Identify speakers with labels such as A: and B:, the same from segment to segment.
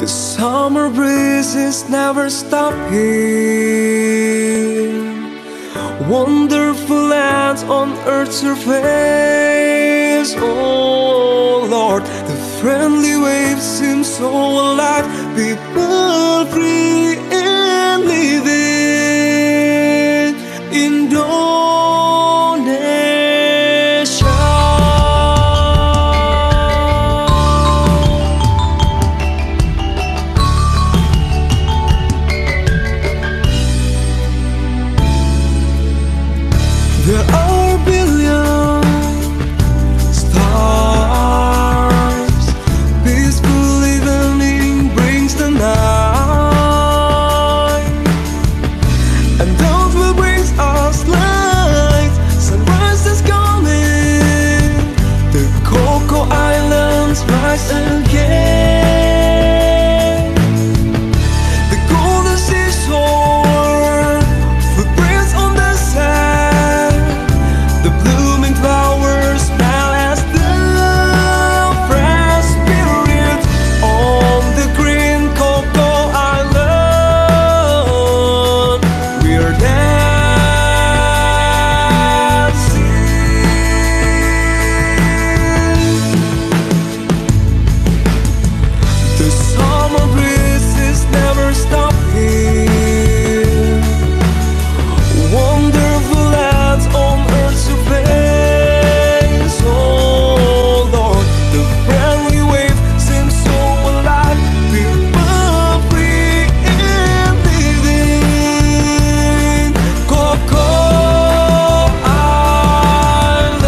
A: The summer breeze is never stopping. Wonderful lands on earth's surface. Oh Lord, the friendly waves seem so alive. People free and living in there are billions stars. Peaceful evening brings the night, and those will bring us light. Sunrise is coming. The Coco Islands rise again. The golden seashore, footprints on the sand. The blooming flowers smell as the fresh spirit on the green Coco Island. We are dancing. The summer breeze is never stopping. Wonderful lands on earth's surface. Oh Lord, the friendly wave seems so alive. People free and living. Coco Island.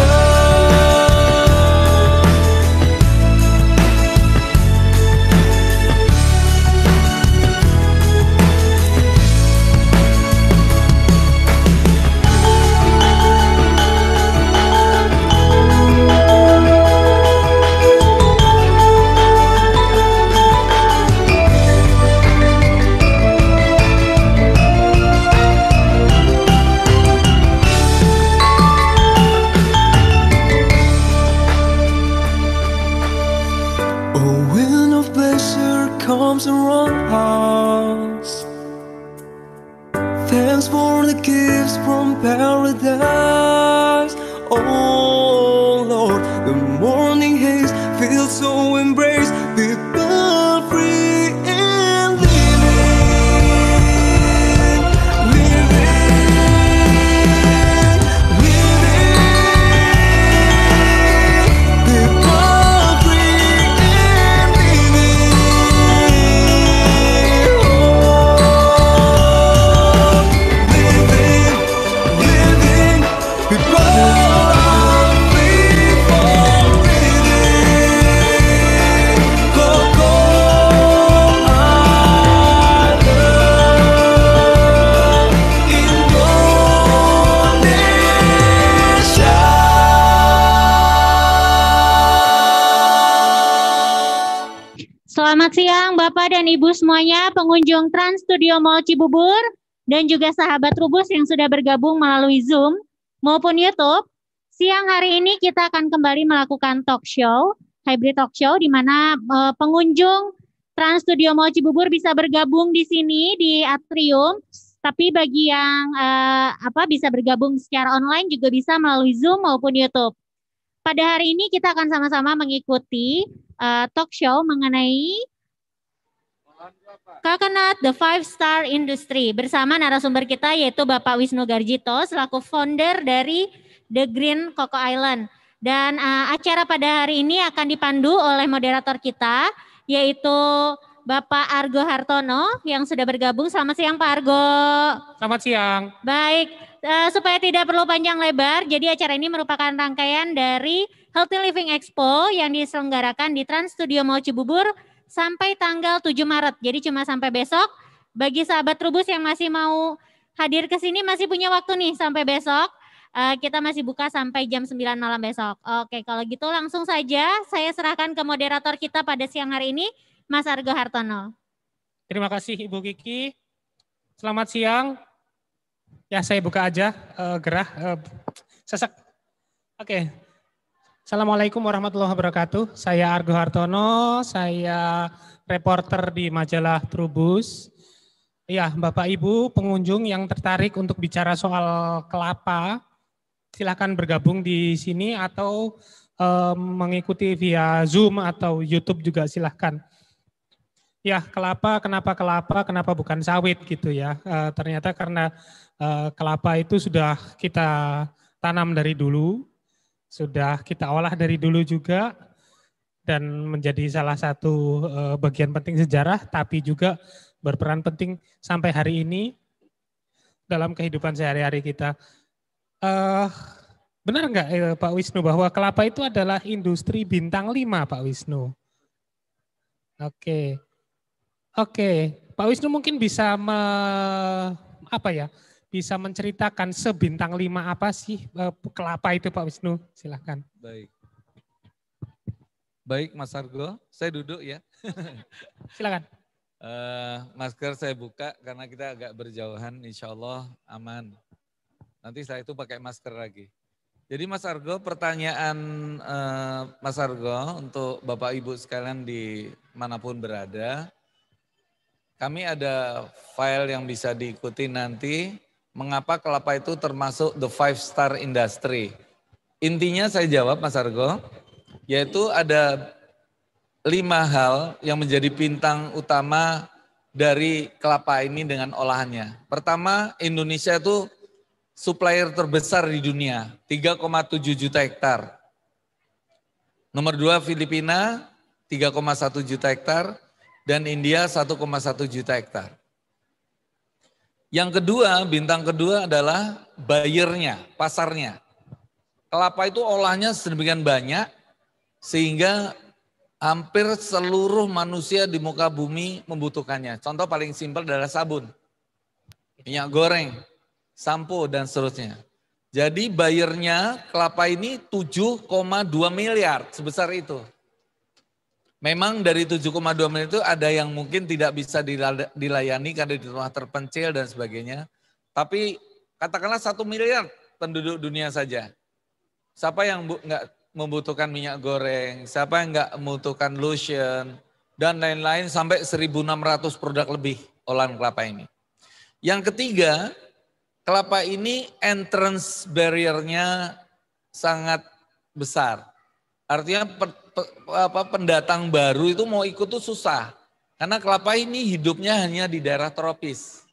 A: A wind of pleasure comes around us. Thanks for the gifts from paradise. Oh Lord, the morning haze feels so embraced. People free and living, living, living. People free and living. Oh, living, living. People are free for living. Coco Island, Indonesia.
B: Selamat siang Bapak dan Ibu semuanya, pengunjung Trans Studio Mall Cibubur, dan juga sahabat Trubus yang sudah bergabung melalui Zoom maupun YouTube. Siang hari ini kita akan kembali melakukan talk show, hybrid talk show, di mana pengunjung Trans Studio Mall Cibubur bisa bergabung di sini di atrium. Tapi bagi yang bisa bergabung secara online juga bisa melalui Zoom maupun YouTube. Pada hari ini kita akan sama-sama mengikuti talk show mengenai Coconut the 5-Star Industry bersama narasumber kita yaitu Bapak Wisnu Garjito selaku founder dari The Green Coco Island. Dan acara pada hari ini akan dipandu oleh moderator kita yaitu Bapak Argo Hartono yang sudah bergabung. Selamat siang Pak Argo.
C: Selamat siang.
B: Baik, supaya tidak perlu panjang lebar, jadi acara ini merupakan rangkaian dari Healthy Living Expo yang diselenggarakan di Trans Studio Mall Cibubur sampai tanggal 7 Maret. Jadi cuma sampai besok. Bagi sahabat Trubus yang masih mau hadir ke sini masih punya waktu nih sampai besok. Kita masih buka sampai jam 9 malam besok. Oke, kalau gitu langsung saja saya serahkan ke moderator kita pada siang hari ini, Mas Argo Hartono.
C: Terima kasih Ibu Kiki. Selamat siang. Ya saya buka aja gerah. Sesek. Oke. Assalamualaikum warahmatullahi wabarakatuh. Saya Argo Hartono, saya reporter di majalah Trubus. Ya, Bapak Ibu pengunjung yang tertarik untuk bicara soal kelapa, silakan bergabung di sini atau mengikuti via Zoom atau YouTube juga silakan. Ya, kelapa, kenapa bukan sawit gitu ya. Ternyata karena kelapa itu sudah kita tanam dari dulu, sudah kita olah dari dulu juga, dan menjadi salah satu bagian penting sejarah, tapi juga berperan penting sampai hari ini dalam kehidupan sehari-hari kita. Benar nggak Pak Wisnu bahwa kelapa itu adalah industri bintang 5, Pak Wisnu? Oke, Pak Wisnu mungkin bisa bisa menceritakan sebintang 5 apa sih kelapa itu, Pak Wisnu? Silahkan.
D: Baik Mas Argo, saya duduk ya.
C: Silakan.
D: Masker saya buka karena kita agak berjauhan, insya Allah aman. Nanti saya itu pakai masker lagi. Jadi Mas Argo, pertanyaan Mas Argo untuk Bapak Ibu sekalian di manapun berada, kami ada file yang bisa diikuti nanti, mengapa kelapa itu termasuk the 5-star industry. Intinya saya jawab Mas Argo, yaitu ada 5 hal yang menjadi bintang utama dari kelapa ini dengan olahannya. Pertama, Indonesia itu supplier terbesar di dunia, 3,7 juta hektar. Nomor 2 Filipina, 3,1 juta hektar, dan India 1,1 juta hektar. Yang kedua, bintang kedua adalah buyernya, pasarnya. Kelapa itu olahnya sedemikian banyak, sehingga hampir seluruh manusia di muka bumi membutuhkannya. Contoh paling simpel adalah sabun, minyak goreng, sampo, dan seterusnya. Jadi bayarnya kelapa ini 7,2 miliar, sebesar itu. Memang dari 7,2 miliar itu ada yang mungkin tidak bisa dilayani karena di rumah terpencil dan sebagainya. Tapi katakanlah 1 miliar penduduk dunia saja. Siapa yang nggak membutuhkan minyak goreng, siapa yang nggak membutuhkan lotion, dan lain-lain sampai 1.600 produk lebih olahan kelapa ini. Yang ketiga, kelapa ini entrance barrier-nya sangat besar. Artinya pendatang baru itu mau ikut tuh susah. Karena kelapa ini hidupnya hanya di daerah tropis,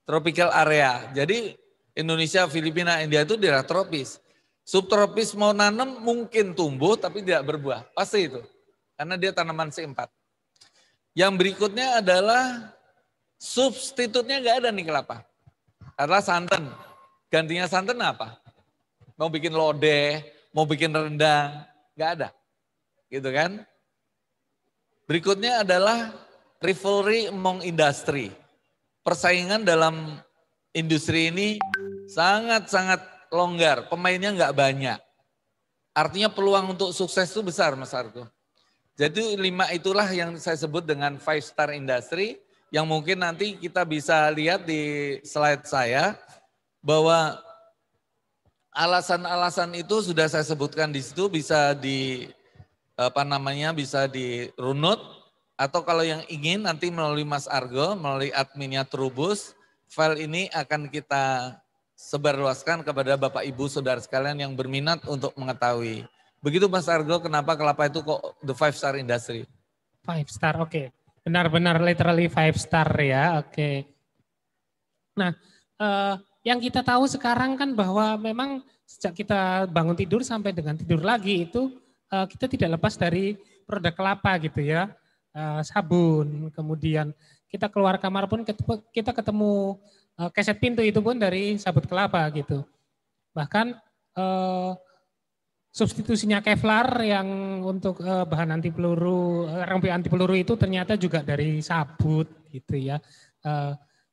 D: tropical area. Jadi Indonesia, Filipina, India itu daerah tropis. Subtropis mau nanam mungkin tumbuh tapi tidak berbuah, pasti itu. Karena dia tanaman C4. Yang berikutnya adalah substitutnya nggak ada nih kelapa. Adalah santan. Gantinya santan apa? Mau bikin lodeh, mau bikin rendang, nggak ada. Gitu kan? Berikutnya adalah rivalry among industry. Persaingan dalam industri ini sangat-sangat longgar, pemainnya nggak banyak. Artinya peluang untuk sukses itu besar Mas Argo. Jadi 5 itulah yang saya sebut dengan 5-star industry, yang mungkin nanti kita bisa lihat di slide saya, bahwa alasan-alasan itu sudah saya sebutkan di situ, bisa bisa dirunut, atau kalau yang ingin nanti melalui Mas Argo, melalui adminnya Trubus, file ini akan kita sebarluaskan kepada Bapak Ibu Saudara sekalian yang berminat untuk mengetahui. Begitu Mas Argo, kenapa kelapa itu kok the 5-star industry?
C: 5-star, oke. Benar-benar literally 5-star ya, oke. Nah, yang kita tahu sekarang kan bahwa memang sejak kita bangun tidur sampai dengan tidur lagi itu kita tidak lepas dari produk kelapa gitu ya. Sabun, kemudian kita keluar kamar pun kita ketemu keset pintu itu pun dari sabut kelapa gitu. Bahkan substitusinya Kevlar yang untuk bahan anti peluru, rampi anti peluru itu ternyata juga dari sabut gitu ya.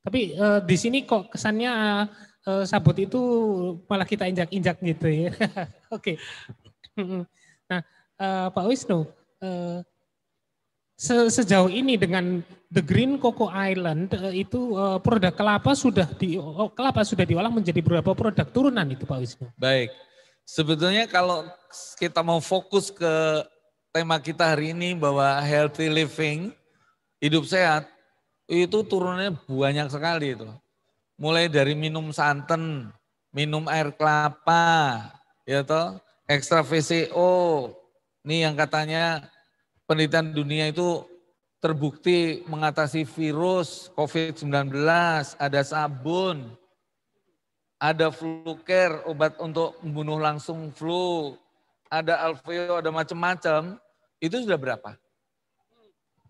C: Tapi di sini kok kesannya sabut itu malah kita injak-injak gitu ya. Oke. Nah, Pak Wisnu, sejauh ini dengan The Green Cocoa Island itu produk kelapa sudah diolah menjadi berapa produk turunan itu Pak Wisnu?
D: Baik, Sebetulnya kalau kita mau fokus ke tema kita hari ini bahwa healthy living, hidup sehat, itu turunannya banyak sekali itu. Mulai dari minum santan, minum air kelapa, ya toh, ekstra VCO. Ini yang katanya penelitian dunia itu terbukti mengatasi virus COVID-19, ada sabun, ada flu care, obat untuk membunuh langsung flu, ada Alveo, ada macam-macam. Itu sudah berapa?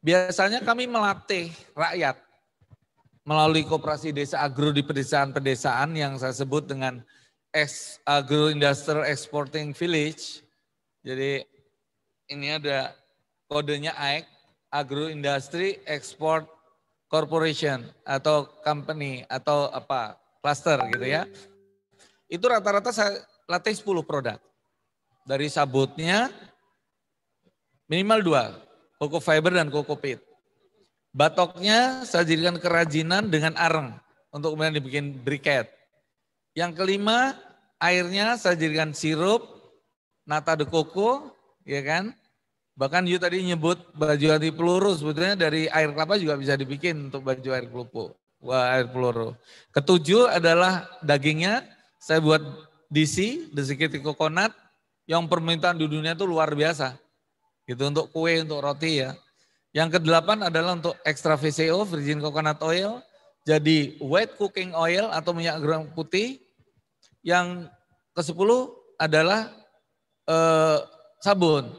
D: Biasanya kami melatih rakyat melalui koperasi desa agro di pedesaan-pedesaan yang saya sebut dengan Agro Industrial Exporting Village. Jadi ini ada kodenya AIC, Agro Industry Export Corporation atau company atau apa, cluster gitu ya. Itu rata-rata saya latih 10 produk. Dari sabutnya minimal 2, coco fiber dan coco peat. Batoknya saya jadikan kerajinan dengan areng untuk kemudian dibikin briket. Yang kelima, airnya saya jadikan sirup, nata de coco, ya kan? Bahkan you tadi nyebut baju anti peluru, sebetulnya dari air kelapa juga bisa dibikin untuk baju air peluru. Ketujuh adalah dagingnya, saya buat desiccated coconut, yang permintaan di dunia itu luar biasa. Gitu untuk kue, untuk roti ya. Yang kedelapan adalah untuk extra VCO, virgin coconut oil, jadi white cooking oil atau minyak goreng putih. Yang ke-10 adalah sabun.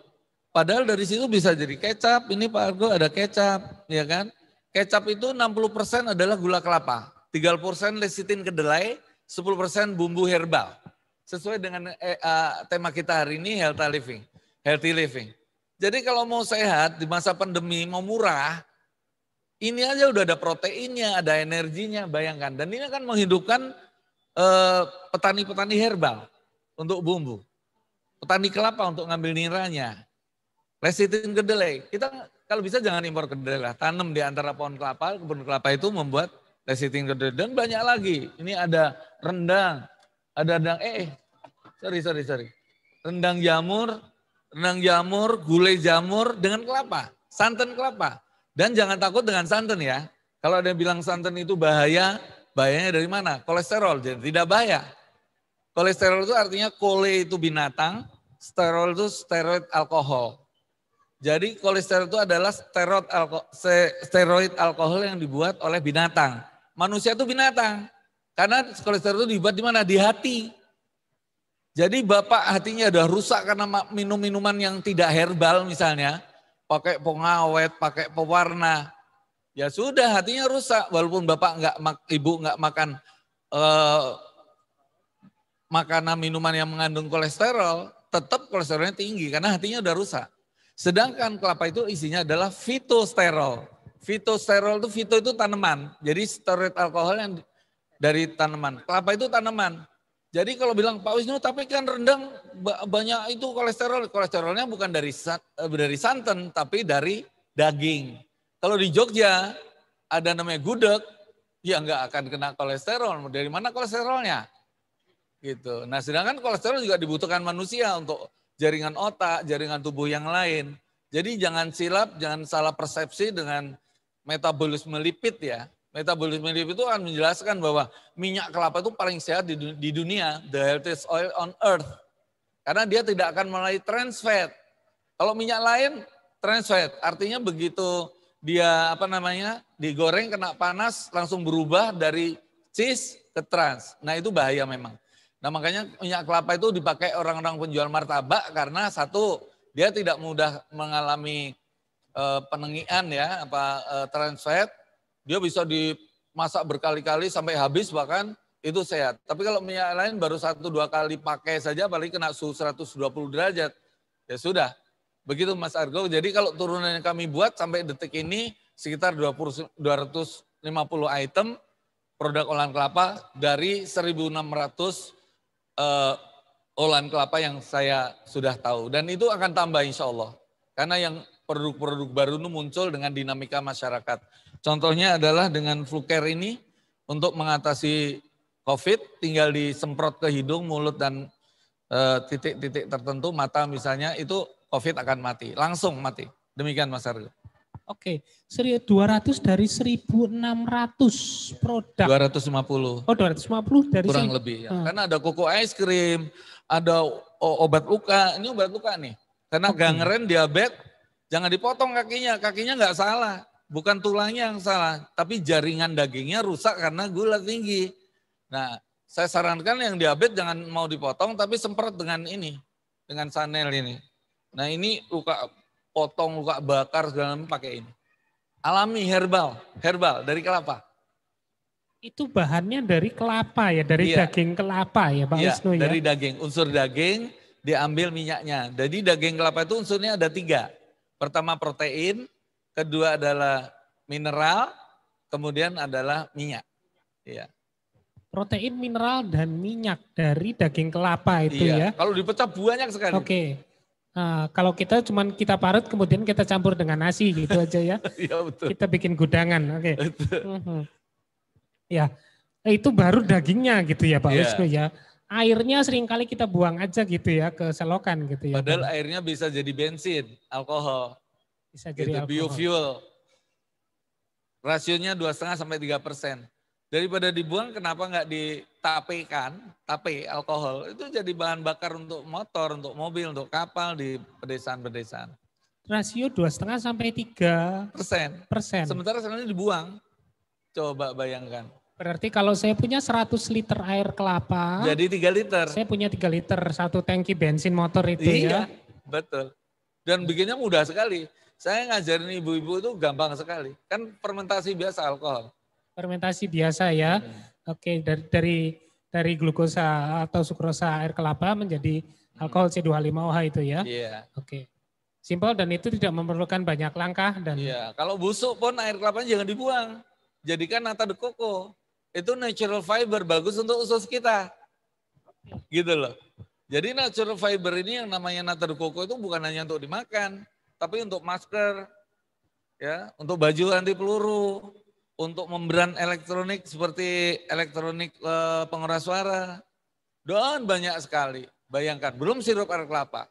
D: Padahal dari situ bisa jadi kecap, ini Pak Argo ada kecap, ya kan? Kecap itu 60% adalah gula kelapa, 30% lecitin kedelai, 10% bumbu herbal. Sesuai dengan tema kita hari ini, healthy living. Jadi kalau mau sehat di masa pandemi, mau murah, ini aja udah ada proteinnya, ada energinya, bayangkan. Dan ini akan menghidupkan petani-petani herbal untuk bumbu. Petani kelapa untuk ngambil niranya. Lecitin kedelai, kita kalau bisa jangan impor kedelai lah, tanam di antara pohon kelapa, kebun kelapa itu membuat lecitin kedelai. Dan banyak lagi, ini ada rendang, sorry. Rendang jamur, gulai jamur dengan kelapa, santan kelapa. Dan jangan takut dengan santan ya. Kalau ada yang bilang santan itu bahaya, bahayanya dari mana? Kolesterol, jadi tidak bahaya. Kolesterol itu artinya kole itu binatang, sterol itu steroid alkohol. Jadi kolesterol itu adalah steroid alkohol yang dibuat oleh binatang. Manusia itu binatang. Karena kolesterol itu dibuat di mana? Di hati. Jadi bapak hatinya udah rusak karena minum minuman yang tidak herbal misalnya. Pakai pengawet, pakai pewarna. Ya sudah hatinya rusak. Walaupun bapak ibu nggak makan makanan minuman yang mengandung kolesterol, tetap kolesterolnya tinggi karena hatinya udah rusak. Sedangkan kelapa itu isinya adalah fitosterol. Fitosterol itu, fito itu tanaman. Jadi steroid alkohol yang dari tanaman. Kelapa itu tanaman. Jadi kalau bilang Pak Wisnu tapi kan rendang banyak itu kolesterol. Kolesterolnya bukan dari santan tapi dari daging. Kalau di Jogja ada namanya gudeg, ya nggak akan kena kolesterol. Dari mana kolesterolnya? Gitu. Nah sedangkan kolesterol juga dibutuhkan manusia untuk jaringan otak, jaringan tubuh yang lain. Jadi jangan silap, jangan salah persepsi dengan metabolisme lipid ya. Metabolisme lipid itu akan menjelaskan bahwa minyak kelapa itu paling sehat di dunia, the healthiest oil on earth. Karena dia tidak akan melalui trans fat. Kalau minyak lain trans fat, artinya begitu dia digoreng kena panas langsung berubah dari cis ke trans. Nah itu bahaya memang. Nah makanya minyak kelapa itu dipakai orang-orang penjual martabak karena satu, dia tidak mudah mengalami penengian ya, trans fat. Dia bisa dimasak berkali-kali sampai habis bahkan itu sehat. Tapi kalau minyak lain baru 1-2 kali pakai saja paling kena suhu 120 derajat. Ya sudah, begitu Mas Argo. Jadi kalau turunan yang kami buat sampai detik ini sekitar 250 item produk olahan kelapa dari 1.600 olahan kelapa yang saya sudah tahu. Dan itu akan tambah insya Allah. Karena yang produk-produk baru itu muncul dengan dinamika masyarakat. Contohnya adalah dengan flu care ini untuk mengatasi COVID tinggal disemprot ke hidung, mulut, dan titik-titik tertentu mata misalnya itu COVID akan mati, langsung mati. Demikian Mas Argo.
C: Oke, 200 dari 1.600 produk.
D: 250.
C: Oh 250 dari
D: kurang lebih ya. Karena ada koko es krim, ada obat luka, ini obat luka nih. Karena gangren, diabetes, jangan dipotong kakinya nggak salah. Bukan tulangnya yang salah, tapi jaringan dagingnya rusak karena gula tinggi. Nah, saya sarankan yang diabetes jangan mau dipotong, tapi semprot dengan ini, dengan Sanel ini. Nah ini luka potong, luka bakar, segala macam pakai ini. Alami herbal dari kelapa.
C: Itu bahannya dari kelapa ya, dari daging kelapa ya Pak Wisnu ya?
D: Dari daging, unsur daging diambil minyaknya. Jadi daging kelapa itu unsurnya ada 3. Pertama protein, kedua adalah mineral, kemudian adalah minyak. Iya.
C: Protein, mineral, dan minyak dari daging kelapa itu ya?
D: Kalau dipecah banyak sekali.
C: Oke. Nah, kalau kita parut kemudian kita campur dengan nasi gitu aja ya.
D: Iya betul.
C: Kita bikin gudangan, oke. Ya, itu baru dagingnya gitu ya Pak Wisnu ya. Airnya seringkali kita buang aja gitu ya ke selokan gitu ya.
D: Padahal airnya bisa jadi bensin, alkohol.
C: Bisa jadi alkohol.
D: Biofuel. Rasionya 2,5 sampai 3%. Daripada dibuang, kenapa nggak ditapekan, tape alkohol, itu jadi bahan bakar untuk motor, untuk mobil, untuk kapal di pedesaan-pedesaan.
C: Rasio 2,5 sampai 3%.
D: Sementara sekarang ini dibuang. Coba bayangkan.
C: Berarti kalau saya punya 100 liter air kelapa.
D: Jadi 3 liter.
C: Saya punya 3 liter, 1 tangki bensin motor itu ya.
D: Iya, betul. Dan bikinnya mudah sekali. Saya ngajarin ibu-ibu itu gampang sekali. Kan fermentasi biasa alkohol.
C: Fermentasi biasa ya. Oke, dari glukosa atau sukrosa air kelapa menjadi alkohol C25OH itu ya.
D: Iya.
C: Oke. Simpel dan itu tidak memerlukan banyak langkah dan
D: kalau busuk pun air kelapanya jangan dibuang. Jadikan nata de coco. Itu natural fiber, bagus untuk usus kita. Gitu loh. Jadi natural fiber ini yang namanya nata de coco itu bukan hanya untuk dimakan, tapi untuk masker, ya, untuk baju anti peluru, untuk membrand elektronik seperti elektronik pengeras suara, dan banyak sekali. Bayangkan, belum sirup air kelapa.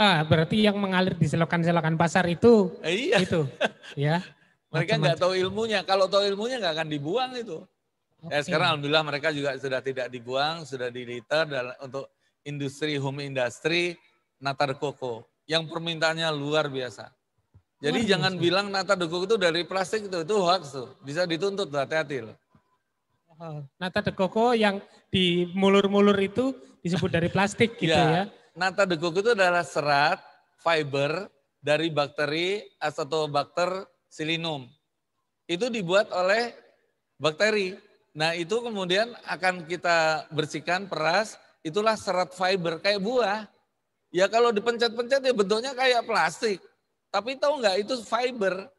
C: Berarti yang mengalir di selokan-selokan pasar itu, itu, ya.
D: Mereka nggak tahu ilmunya. Kalau tahu ilmunya nggak akan dibuang itu. Ya sekarang alhamdulillah mereka juga sudah tidak dibuang, sudah diliter untuk industri home industry nata de coco yang permintaannya luar biasa. Jadi jangan bilang nata de coco itu dari plastik itu hoax tuh. Bisa dituntut, hati-hati loh.
C: Nata de coco yang di mulur-mulur itu disebut dari plastik gitu ya.
D: Nata de coco itu adalah serat fiber dari bakteri Acetobacter Psyllinum. Itu dibuat oleh bakteri. Nah itu kemudian akan kita bersihkan, peras, itulah serat fiber kayak buah. Ya kalau dipencet-pencet ya bentuknya kayak plastik. Tapi tahu nggak itu fiber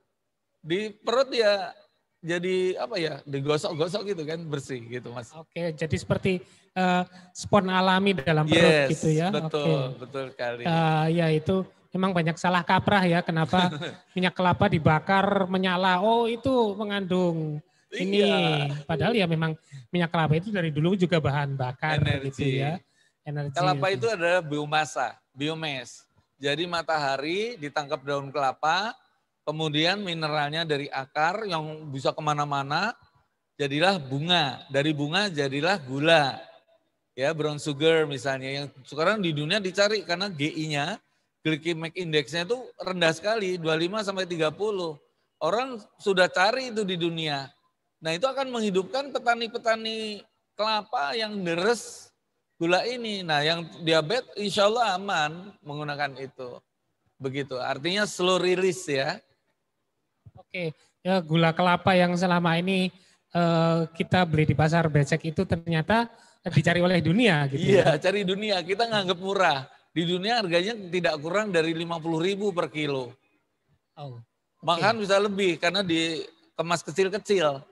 D: di perut ya jadi apa ya digosok-gosok gitu kan bersih gitu Mas.
C: Oke, jadi seperti spon alami dalam perut gitu ya.
D: Betul, betul sekali.
C: Ya itu memang banyak salah kaprah ya kenapa minyak kelapa dibakar menyala. Oh itu mengandung ini. Padahal ya memang minyak kelapa itu dari dulu juga bahan bakar gitu ya. Energi.
D: Kelapa itu adalah biomasa, biomass. Jadi matahari ditangkap daun kelapa, kemudian mineralnya dari akar yang bisa kemana-mana, jadilah bunga. Dari bunga jadilah gula. Ya, brown sugar misalnya. Yang sekarang di dunia dicari karena GI-nya, glycemic index-nya itu rendah sekali, 25 sampai 30. Orang sudah cari itu di dunia. Nah itu akan menghidupkan petani-petani kelapa yang deres gula ini. Nah yang diabetes insya Allah aman menggunakan itu. Begitu, artinya slow release ya.
C: Oke, ya gula kelapa yang selama ini kita beli di pasar becek itu ternyata dicari oleh dunia gitu.
D: Iya, cari dunia, kita nganggap murah. Di dunia harganya tidak kurang dari 50.000 per kilo. Bahkan bisa lebih karena dikemas kecil-kecil.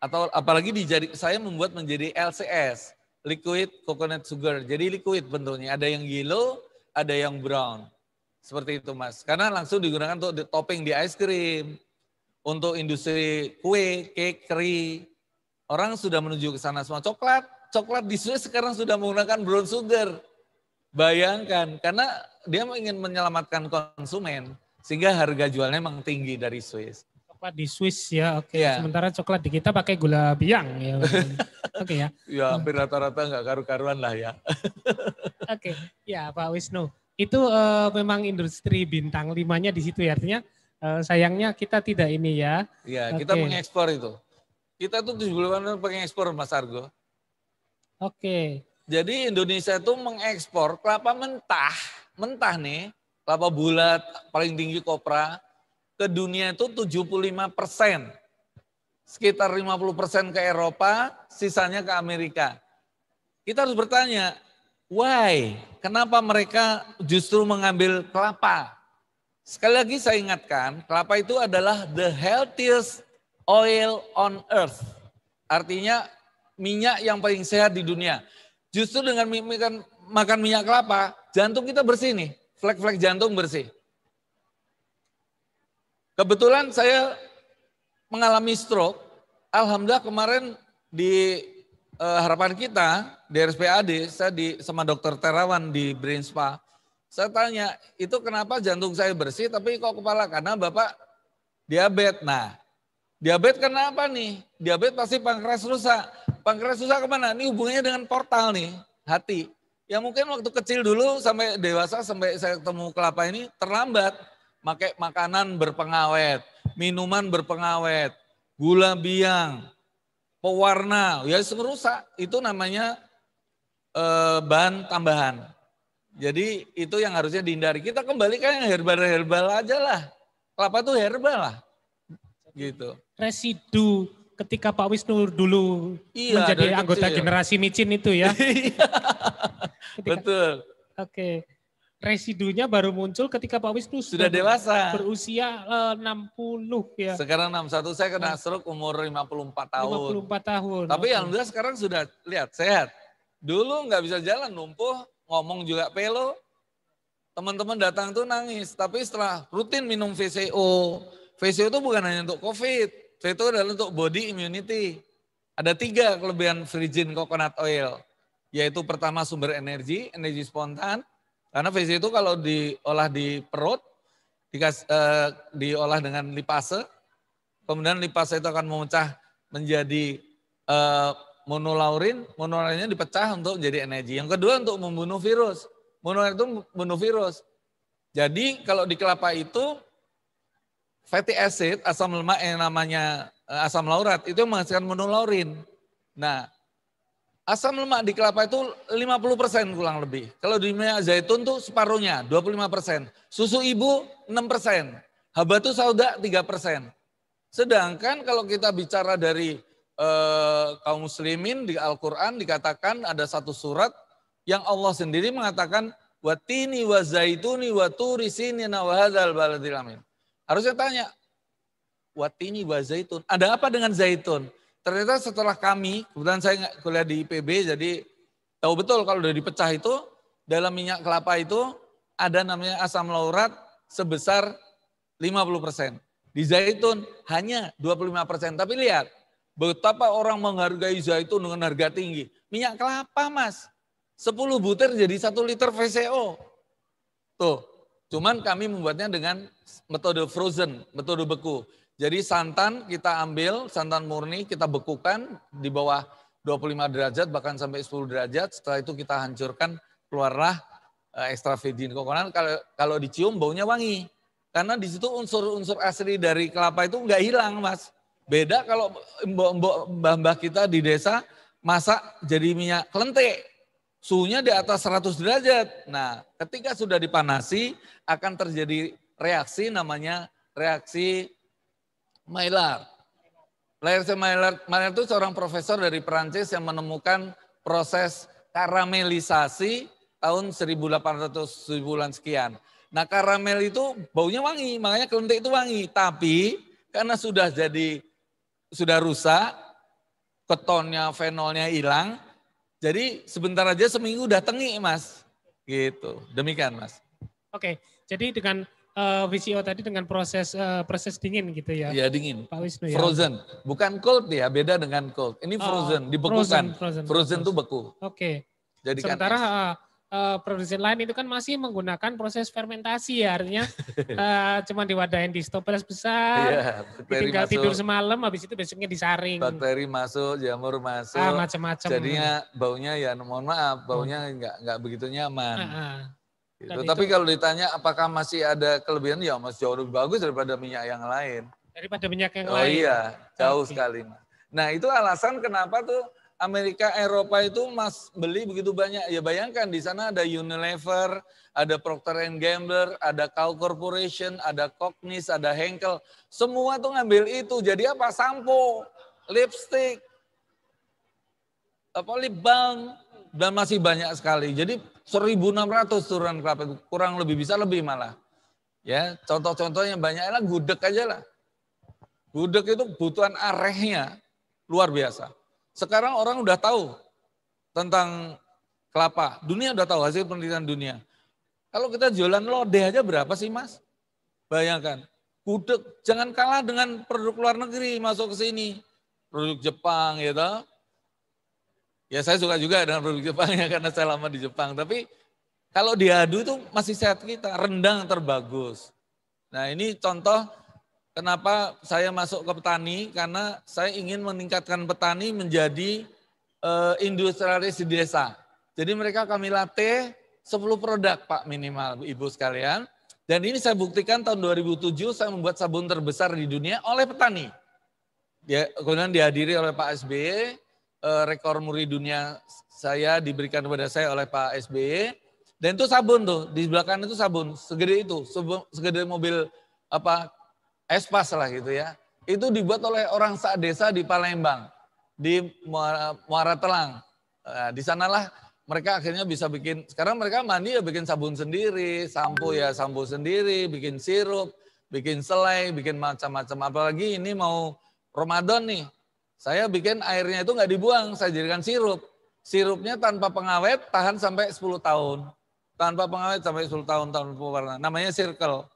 D: Atau apalagi saya membuat menjadi LCS. Liquid coconut sugar, jadi liquid bentuknya. Ada yang yellow, ada yang brown. Seperti itu Mas. Karena langsung digunakan untuk topping di ice cream. Untuk industri kue, cake, keri. Orang sudah menuju ke sana semua. Coklat, coklat di Swiss sekarang sudah menggunakan brown sugar. Bayangkan, karena dia ingin menyelamatkan konsumen, sehingga harga jualnya memang tinggi dari Swiss.
C: Coklat di Swiss ya, oke.
D: Iya.
C: Sementara coklat di kita pakai gula biang ya. Oke ya.
D: Ya hampir rata-rata nggak karu-karuan lah ya.
C: Oke, ya Pak Wisnu. Itu memang industri bintang 5-nya di situ ya. Artinya sayangnya kita tidak ini ya.
D: Iya, kita
C: Oke.
D: mengekspor itu. Kita tuh 70% pengekspor Mas Argo.
C: Oke.
D: Jadi Indonesia itu mengekspor kelapa mentah nih, kelapa bulat, paling tinggi kopra, ke dunia itu 75%. Sekitar 50% ke Eropa, sisanya ke Amerika. Kita harus bertanya, why? Kenapa mereka justru mengambil kelapa? Sekali lagi saya ingatkan, kelapa itu adalah the healthiest oil on earth. Artinya minyak yang paling sehat di dunia. Justru dengan makan minyak kelapa, jantung kita bersih nih, flek-flek jantung bersih. Kebetulan saya mengalami stroke, alhamdulillah kemarin di harapan kita, di RSPAD, saya sama dokter Terawan di Brain Spa, saya tanya, itu kenapa jantung saya bersih tapi kok kepala? Karena Bapak diabetes. Nah, diabetes kenapa nih? Diabetes pasti pankreas rusak. Pankreas rusak kemana? Ini hubungannya dengan portal nih, hati. Yang mungkin waktu kecil dulu sampai dewasa, sampai saya ketemu kelapa ini terlambat. Pakai makanan berpengawet, minuman berpengawet, gula biang, pewarna, ya merusak. Itu namanya bahan tambahan. Jadi itu yang harusnya dihindari. Kita kembalikan yang herbal-herbal aja lah. Kelapa itu herbal lah. Gitu.
C: Residu ketika Pak Wisnu dulu menjadi anggota
D: kecil.
C: generasi micin itu ya.
D: Betul.
C: Oke. Residunya baru muncul ketika Pak Wisnu
D: Sudah dewasa.
C: Berusia 60 ya.
D: Sekarang 61, saya kena stroke umur 54 tahun.
C: 54 tahun.
D: Tapi alhamdulillah sekarang sudah lihat sehat. Dulu nggak bisa jalan, lumpuh, ngomong juga pelo. Teman-teman datang tuh nangis. Tapi setelah rutin minum VCO. VCO itu bukan hanya untuk COVID. Itu adalah untuk body immunity. Ada 3 kelebihan virgin coconut oil. Yaitu pertama sumber energi spontan. Karena VCO itu kalau diolah di perut, diolah dengan lipase. Kemudian lipase itu akan memecah menjadi monolaurin. Monolaurinnya dipecah untuk menjadi energi. Yang kedua untuk membunuh virus. Monolaurin itu membunuh virus. Jadi kalau di kelapa itu, fatty acid, asam lemak yang namanya asam laurat, itu menghasilkan monolaurin. Nah, asam lemak di kelapa itu 50% kurang lebih. Kalau di minyak zaitun tuh separuhnya, 25%. Susu ibu 6%. Habatus sauda 3%. Sedangkan kalau kita bicara dari kaum muslimin di Al-Quran dikatakan ada satu surat yang Allah sendiri mengatakan watini wa zaituni wa turi sinina wa hadzal baladil amin. Harusnya tanya, watini wa zaitun, ada apa dengan zaitun? Ternyata setelah kami, kebetulan saya kuliah di IPB, jadi tahu betul kalau udah dipecah itu, dalam minyak kelapa itu ada namanya asam laurat sebesar 50%. Di zaitun hanya 25%. Tapi lihat, betapa orang menghargai zaitun dengan harga tinggi. Minyak kelapa mas, 10 butir jadi 1 liter VCO. Tuh. Cuman kami membuatnya dengan metode frozen, metode beku. Jadi santan kita ambil, santan murni kita bekukan di bawah 25 derajat bahkan sampai 10 derajat. Setelah itu kita hancurkan, keluarlah extra virgin coconut. Kalau dicium baunya wangi. Karena di situ unsur-unsur asli dari kelapa itu enggak hilang mas. Beda kalau mbah-mbah kita di desa masak jadi minyak kelentik. Suhunya di atas 100 derajat. Nah, ketika sudah dipanasi akan terjadi reaksi namanya reaksi Maillard. Reaksi Maillard itu seorang profesor dari Perancis yang menemukan proses karamelisasi tahun 1800-an sekian. Nah, karamel itu baunya wangi, makanya kelentik itu wangi. Tapi karena sudah rusak, ketonnya, fenolnya hilang, jadi sebentar aja seminggu udah tengik mas, gitu. Demikian mas.
C: Oke, jadi dengan VCO tadi dengan proses dingin gitu ya.
D: Iya dingin.
C: Pak Wisnu ya.
D: Frozen, bukan cold ya, beda dengan cold. Ini frozen, dibekukan. Frozen itu beku.
C: Oke.
D: Jadikan
C: Sementara produsen lain itu kan masih menggunakan proses fermentasi ya, artinya cuma diwadahin di stoples besar, tinggal tidur semalam, habis itu besoknya disaring.
D: Bakteri masuk, jamur masuk,
C: macam-macam.
D: Jadinya baunya ya mohon maaf, baunya nggak begitu nyaman. Gitu. Tapi kalau ditanya apakah masih ada kelebihan, ya masih jauh lebih bagus daripada minyak yang lain.
C: Daripada minyak yang
D: lain? Oh iya, jauh sekali. Nah itu alasan kenapa tuh Amerika, Eropa itu beli begitu banyak. Ya bayangkan di sana ada Unilever, ada Procter & Gamble, ada Kao Corporation, ada Cognis, ada Henkel. Semua tuh ngambil itu. Jadi apa? Sampo, lipstick, lip balm, dan masih banyak sekali. Jadi 1.600 turunan kelapa itu, kurang lebih, bisa lebih malah. Ya, contoh-contohnya banyaklah, gudeg aja lah. Gudeg itu kebutuhan arehnya luar biasa. Sekarang orang udah tahu tentang kelapa. Dunia udah tahu, hasil penelitian dunia. Kalau kita jualan lodeh aja berapa sih Mas? Bayangkan. Gudeg jangan kalah dengan produk luar negeri masuk ke sini. Produk Jepang gitu. Ya saya suka juga dengan produk Jepang ya karena saya lama di Jepang. Tapi kalau diadu itu masih sehat kita. Rendang terbagus. Nah ini contoh kenapa saya masuk ke petani, karena saya ingin meningkatkan petani menjadi industrialis di desa. Jadi mereka kami latih 10 produk Pak minimal Ibu sekalian. Dan ini saya buktikan tahun 2007 saya membuat sabun terbesar di dunia oleh petani. Kemudian dihadiri oleh Pak SBY, rekor muri dunia saya diberikan kepada saya oleh Pak SBY. Dan itu sabun tuh, di belakang itu sabun, segede itu, segede mobil Espas lah gitu ya. Itu dibuat oleh orang desa di Palembang, di Muara Telang. Nah, di sanalah mereka akhirnya bisa bikin, sekarang mereka mandi ya bikin sabun sendiri, sampo ya sampo sendiri, bikin sirup, bikin selai, bikin macam-macam. Apalagi ini mau Ramadan nih, saya bikin airnya itu nggak dibuang, saya jadikan sirup. Sirupnya tanpa pengawet tahan sampai 10 tahun. Tanpa pengawet sampai 10 tahun pewarna. Namanya Circle.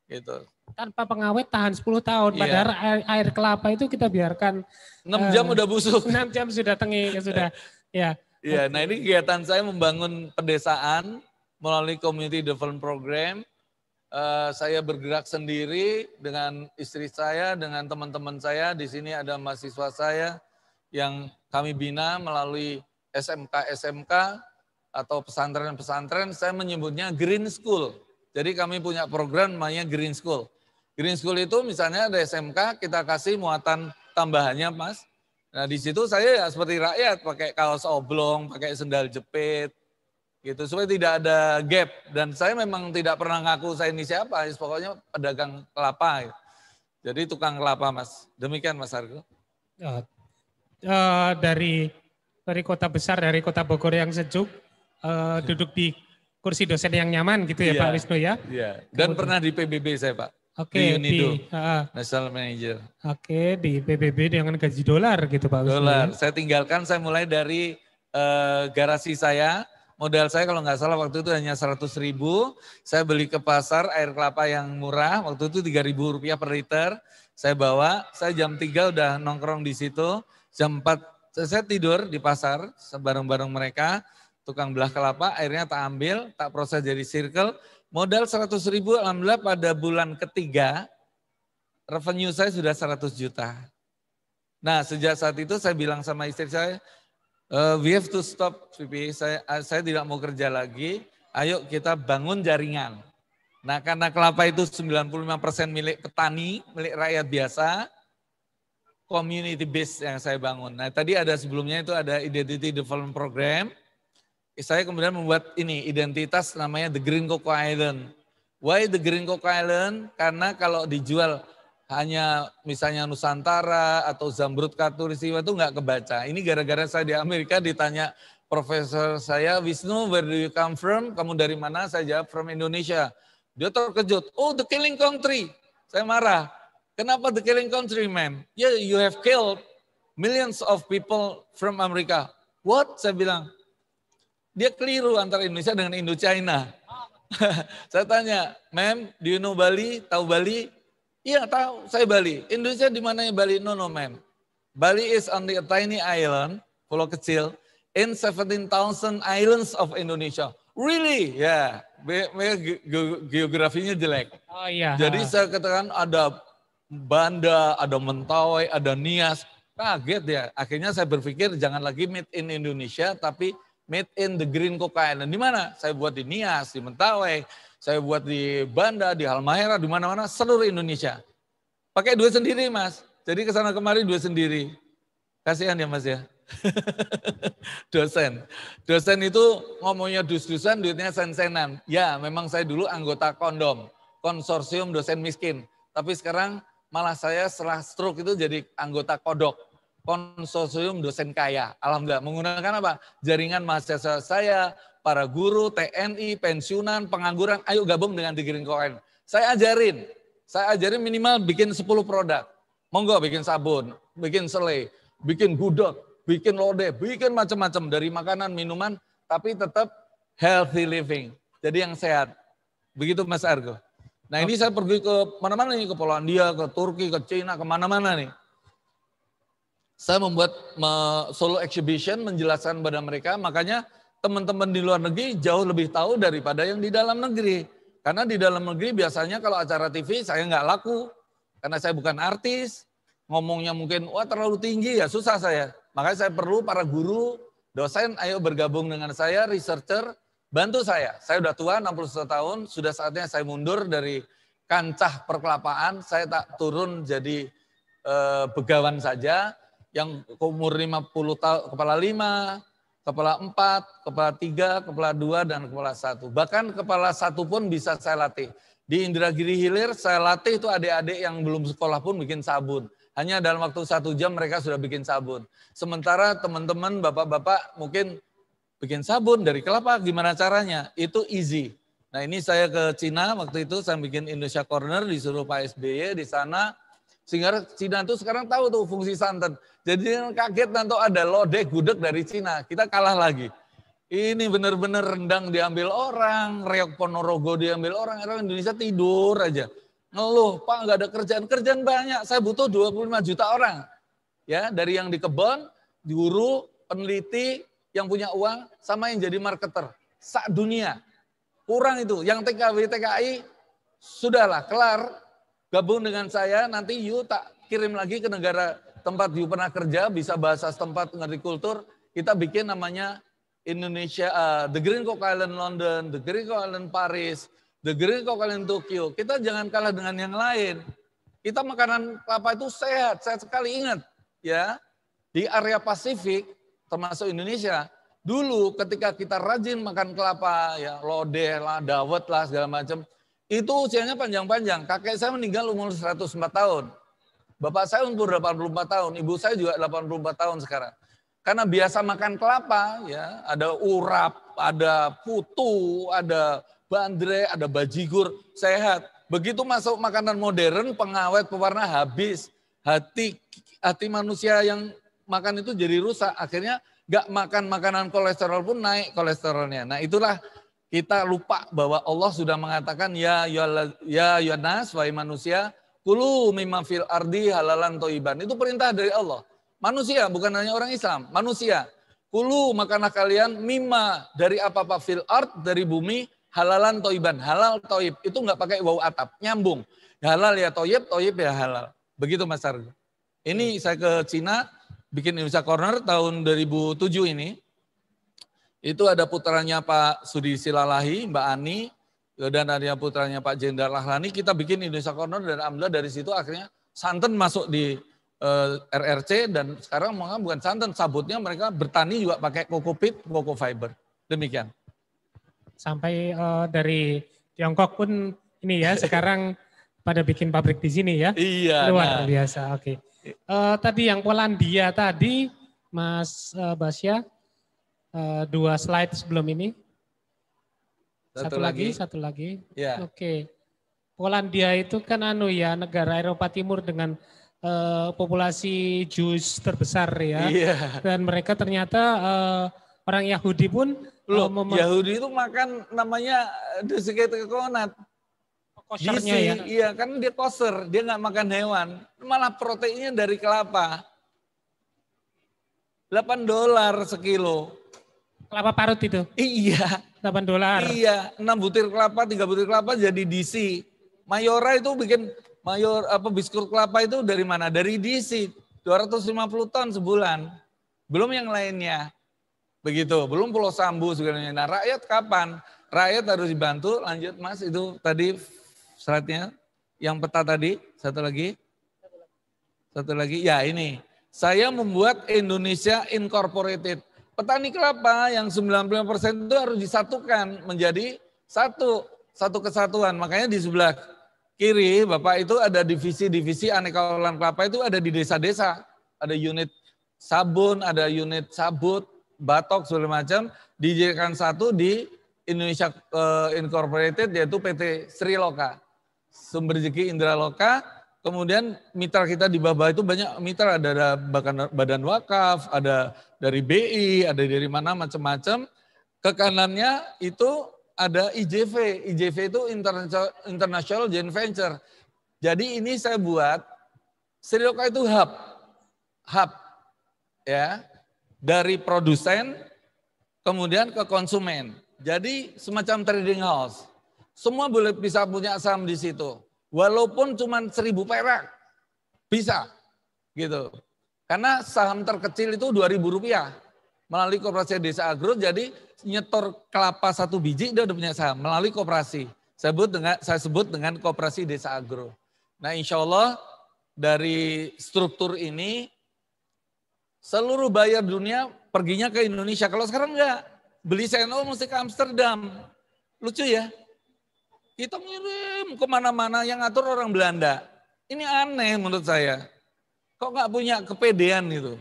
D: Gitu.
C: Tanpa pengawet tahan 10 tahun. Padahal air kelapa itu kita biarkan
D: 6 jam udah busuk.
C: 6 jam sudah tengik, sudah. Ya.
D: Iya, nah ini kegiatan saya membangun pedesaan melalui Community Development Program. Saya bergerak sendiri dengan istri saya, dengan teman-teman saya. Di sini ada mahasiswa saya yang kami bina melalui SMK atau pesantren-pesantren. Saya menyebutnya Green School. Jadi kami punya program namanya Green School. Green School itu misalnya ada SMK, kita kasih muatan tambahannya Mas. Nah di situ saya ya seperti rakyat, pakai kaos oblong, pakai sendal jepit, gitu supaya tidak ada gap. Dan saya memang tidak pernah ngaku saya ini siapa, pokoknya pedagang kelapa. Jadi tukang kelapa Mas. Demikian Mas Argo.
C: Dari kota besar, dari kota Bogor yang sejuk, duduk di kursi dosen yang nyaman gitu ya Pak Wisnu ya.
D: Iya. Dan pernah di PBB saya Pak.
C: Oke,
D: di Unido, National Manager.
C: Oke, di PBB dengan gaji dolar gitu Pak Wisnu.
D: Dolar. Ya? Saya tinggalkan, saya mulai dari garasi saya. Modal saya kalau nggak salah waktu itu hanya 100.000. Saya beli ke pasar air kelapa yang murah. Waktu itu Rp3.000 per liter. Saya bawa, saya jam 3 udah nongkrong di situ. Jam 4 saya tidur di pasar bareng-bareng mereka. Tukang belah kelapa, airnya tak ambil, tak proses jadi circle. Modal 100.000, alhamdulillah pada bulan ketiga, revenue saya sudah 100 juta. Nah sejak saat itu saya bilang sama istri saya, we have to stop, Vivi. Saya tidak mau kerja lagi, ayo kita bangun jaringan. Nah karena kelapa itu 95% milik petani, milik rakyat biasa, community base yang saya bangun. Nah tadi ada sebelumnya itu ada Identity Development Program. Saya kemudian membuat ini identitas namanya The Green Cocoa Island. Why The Green Cocoa Island? Karena kalau dijual hanya misalnya Nusantara atau Zamrud Khatulistiwa itu nggak kebaca. Ini gara-gara saya di Amerika ditanya profesor saya, Wisnu, where do you come from? Kamu dari mana? Saya jawab from Indonesia. Dia terkejut. Oh, the killing country. Saya marah. Kenapa the killing country, ma'am? Yeah, you have killed millions of people from America. What? Saya bilang. Dia keliru antara Indonesia dengan Indochina. Saya tanya, ma'am, do you know Bali? Tahu Bali? Iya tahu, saya Bali. Indonesia di mana ya Bali? No, ma'am. Bali is only a tiny island, pulau kecil, in 17,000 islands of Indonesia. Really? Ya, geografinya jelek.
C: Oh iya.
D: Jadi saya katakan ada Banda, ada Mentawai, ada Nias. Kaget ya. Akhirnya saya berpikir jangan lagi made in Indonesia, tapi made in the Green Coca Island. Di mana? Saya buat di Nias, di Mentawai, saya buat di Banda, di Halmahera, di mana-mana, seluruh Indonesia. Pakai duit sendiri, Mas. Jadi ke sana kemari duit sendiri. Kasihan ya, Mas ya. Dosen. Dosen itu ngomongnya dus-dusan, duitnya sen-senan. Ya, memang saya dulu anggota kondom, konsorsium dosen miskin. Tapi sekarang malah saya setelah stroke itu jadi anggota kodok, konsorsium dosen kaya. Alhamdulillah, menggunakan apa? Jaringan mahasiswa saya, para guru, TNI, pensiunan, pengangguran, ayo gabung dengan The Green Coin. Saya ajarin minimal bikin 10 produk. Monggo bikin sabun, bikin selai, bikin gudeg, bikin lodeh, bikin macam-macam dari makanan, minuman, tapi tetap healthy living. Jadi yang sehat. Begitu Mas Argo. Nah ini saya pergi ke mana-mana nih, ke Polandia, ke Turki, ke Cina, kemana-mana nih. Saya membuat solo exhibition menjelaskan pada mereka, makanya teman-teman di luar negeri jauh lebih tahu daripada yang di dalam negeri. Karena di dalam negeri biasanya kalau acara TV saya nggak laku. Karena saya bukan artis, ngomongnya mungkin wah terlalu tinggi ya susah saya. Makanya saya perlu para guru, dosen, ayo bergabung dengan saya, researcher, bantu saya. Saya udah tua, 61 tahun, sudah saatnya saya mundur dari kancah perkelapaan, saya tak turun jadi begawan saja, yang umur 50 tahun, kepala 5, kepala 4, kepala 3, kepala 2, dan kepala 1. Bahkan kepala 1 pun bisa saya latih. Di Indragiri Hilir saya latih itu adik-adik yang belum sekolah pun bikin sabun. Hanya dalam waktu 1 jam mereka sudah bikin sabun. Sementara teman-teman bapak-bapak mungkin bikin sabun dari kelapa, gimana caranya? Itu easy. Nah ini saya ke Cina waktu itu saya bikin Indonesia Corner disuruh Pak SBY di sana. Sehingga Cina itu sekarang tahu tuh fungsi santan. Jadi kaget nanti ada lodeh gudeg dari Cina. Kita kalah lagi. Ini benar-benar rendang diambil orang, reok Ponorogo diambil orang Indonesia tidur aja. Ngeluh, Pak nggak ada kerjaan. Kerjaan banyak, saya butuh 25 juta orang. Ya, dari yang di kebun, guru, peneliti, yang punya uang, sama yang jadi marketer. Dunia. Kurang itu. Yang TKW, TKI, sudahlah, kelar. Gabung dengan saya, nanti you tak kirim lagi ke negara tempat you pernah kerja, bisa bahasa setempat, ngerti kultur. Kita bikin namanya Indonesia, The Green Coca Island London, The Green Coca Island Paris, The Green Coca Island Tokyo. Kita jangan kalah dengan yang lain. Kita makanan kelapa itu sehat, sehat sekali. Ingat ya, di area Pasifik, termasuk Indonesia, dulu ketika kita rajin makan kelapa, ya lodeh lah, dawet lah, segala macam, itu usianya panjang-panjang. Kakek saya meninggal umur 104 tahun. Bapak saya umur 84 tahun, ibu saya juga 84 tahun sekarang. Karena biasa makan kelapa, ya ada urap, ada putu, ada bandre, ada bajigur, sehat. Begitu masuk makanan modern, pengawet, pewarna habis. Hati manusia yang makan itu jadi rusak. Akhirnya nggak makan makanan kolesterol pun naik kolesterolnya. Nah itulah kita lupa bahwa Allah sudah mengatakan ya yunas, wahai manusia, kulu mimma fil ardi halalan toiban. Itu perintah dari Allah. Manusia, bukan hanya orang Islam, manusia. Kulu makanlah kalian mimma dari apa-apa fil ard, dari bumi, halalan toiban. Halal toib, itu nggak pakai waw atap, nyambung. Halal ya toib, toib ya halal. Begitu Mas Argo. Ini saya ke Cina, bikin Indonesia Corner tahun 2007 ini. Itu ada putranya Pak Sudi Silalahi, Mbak Ani, dan ada putranya Pak Jenderal Lahlani. Kita bikin Indonesia Corner dan alhamdulillah dari situ akhirnya santan masuk di RRC dan sekarang bukan santan, sabutnya mereka bertani juga pakai kokopit, koko fiber. Demikian.
C: Sampai dari Tiongkok pun ini ya sekarang pada bikin pabrik di sini ya.
D: Iya.
C: Luar biasa. Oke. Tadi yang Polandia tadi, Mas Basya, 2 slide sebelum ini. Satu lagi.
D: Ya.
C: Oke. Polandia itu kan negara Eropa Timur dengan populasi Jews terbesar ya.
D: Iya.
C: Dan mereka ternyata Orang Yahudi pun
D: Yahudi itu makan namanya desiccated coconut.
C: Koshernya
D: Gizi,
C: ya.
D: iya kan dia kosher, dia nggak makan hewan. Malah proteinnya dari kelapa. $8 sekilo.
C: Kelapa parut itu.
D: Iya.
C: $8.
D: Iya, 6 butir kelapa, 3 butir kelapa jadi DC. Mayora itu bikin biskuit kelapa itu dari mana? Dari DC. 250 ton sebulan. Belum yang lainnya. Begitu, belum Pulau Sambu segalanya. Nah, rakyat kapan? Rakyat harus dibantu. Lanjut Mas, itu tadi slide-nya. Yang peta tadi, satu lagi. Ya ini. Saya membuat Indonesia Incorporated. Petani kelapa yang 95% itu harus disatukan menjadi satu kesatuan. Makanya di sebelah kiri Bapak itu ada divisi-divisi aneka olahan kelapa itu ada di desa-desa. Ada unit sabun, ada unit sabut, batok segala macam. Dijadikan satu di Indonesia Incorporated yaitu PT Sri Loka. Sumber Rezeki Indra Loka. Kemudian mitra kita di bawah itu banyak mitra, ada Badan Wakaf, ada dari BI, ada dari mana macam-macam. Ke kanannya itu ada IJV. IJV itu International Joint Venture. Jadi ini saya buat Sri Loka itu hub ya, dari produsen kemudian ke konsumen. Jadi semacam trading house. Semua boleh bisa punya saham di situ. Walaupun cuma 1.000 perak, bisa gitu. Karena saham terkecil itu Rp2.000 melalui koperasi desa agro. Jadi nyetor kelapa 1 biji dia udah punya saham melalui koperasi. Saya sebut dengan koperasi desa agro. Nah, insya Allah dari struktur ini seluruh buyer dunia perginya ke Indonesia. Kalau sekarang enggak, beli CNO mesti ke Amsterdam. Lucu ya. Kita ngirim kemana-mana yang ngatur orang Belanda. Ini aneh menurut saya. Kok nggak punya kepedean gitu.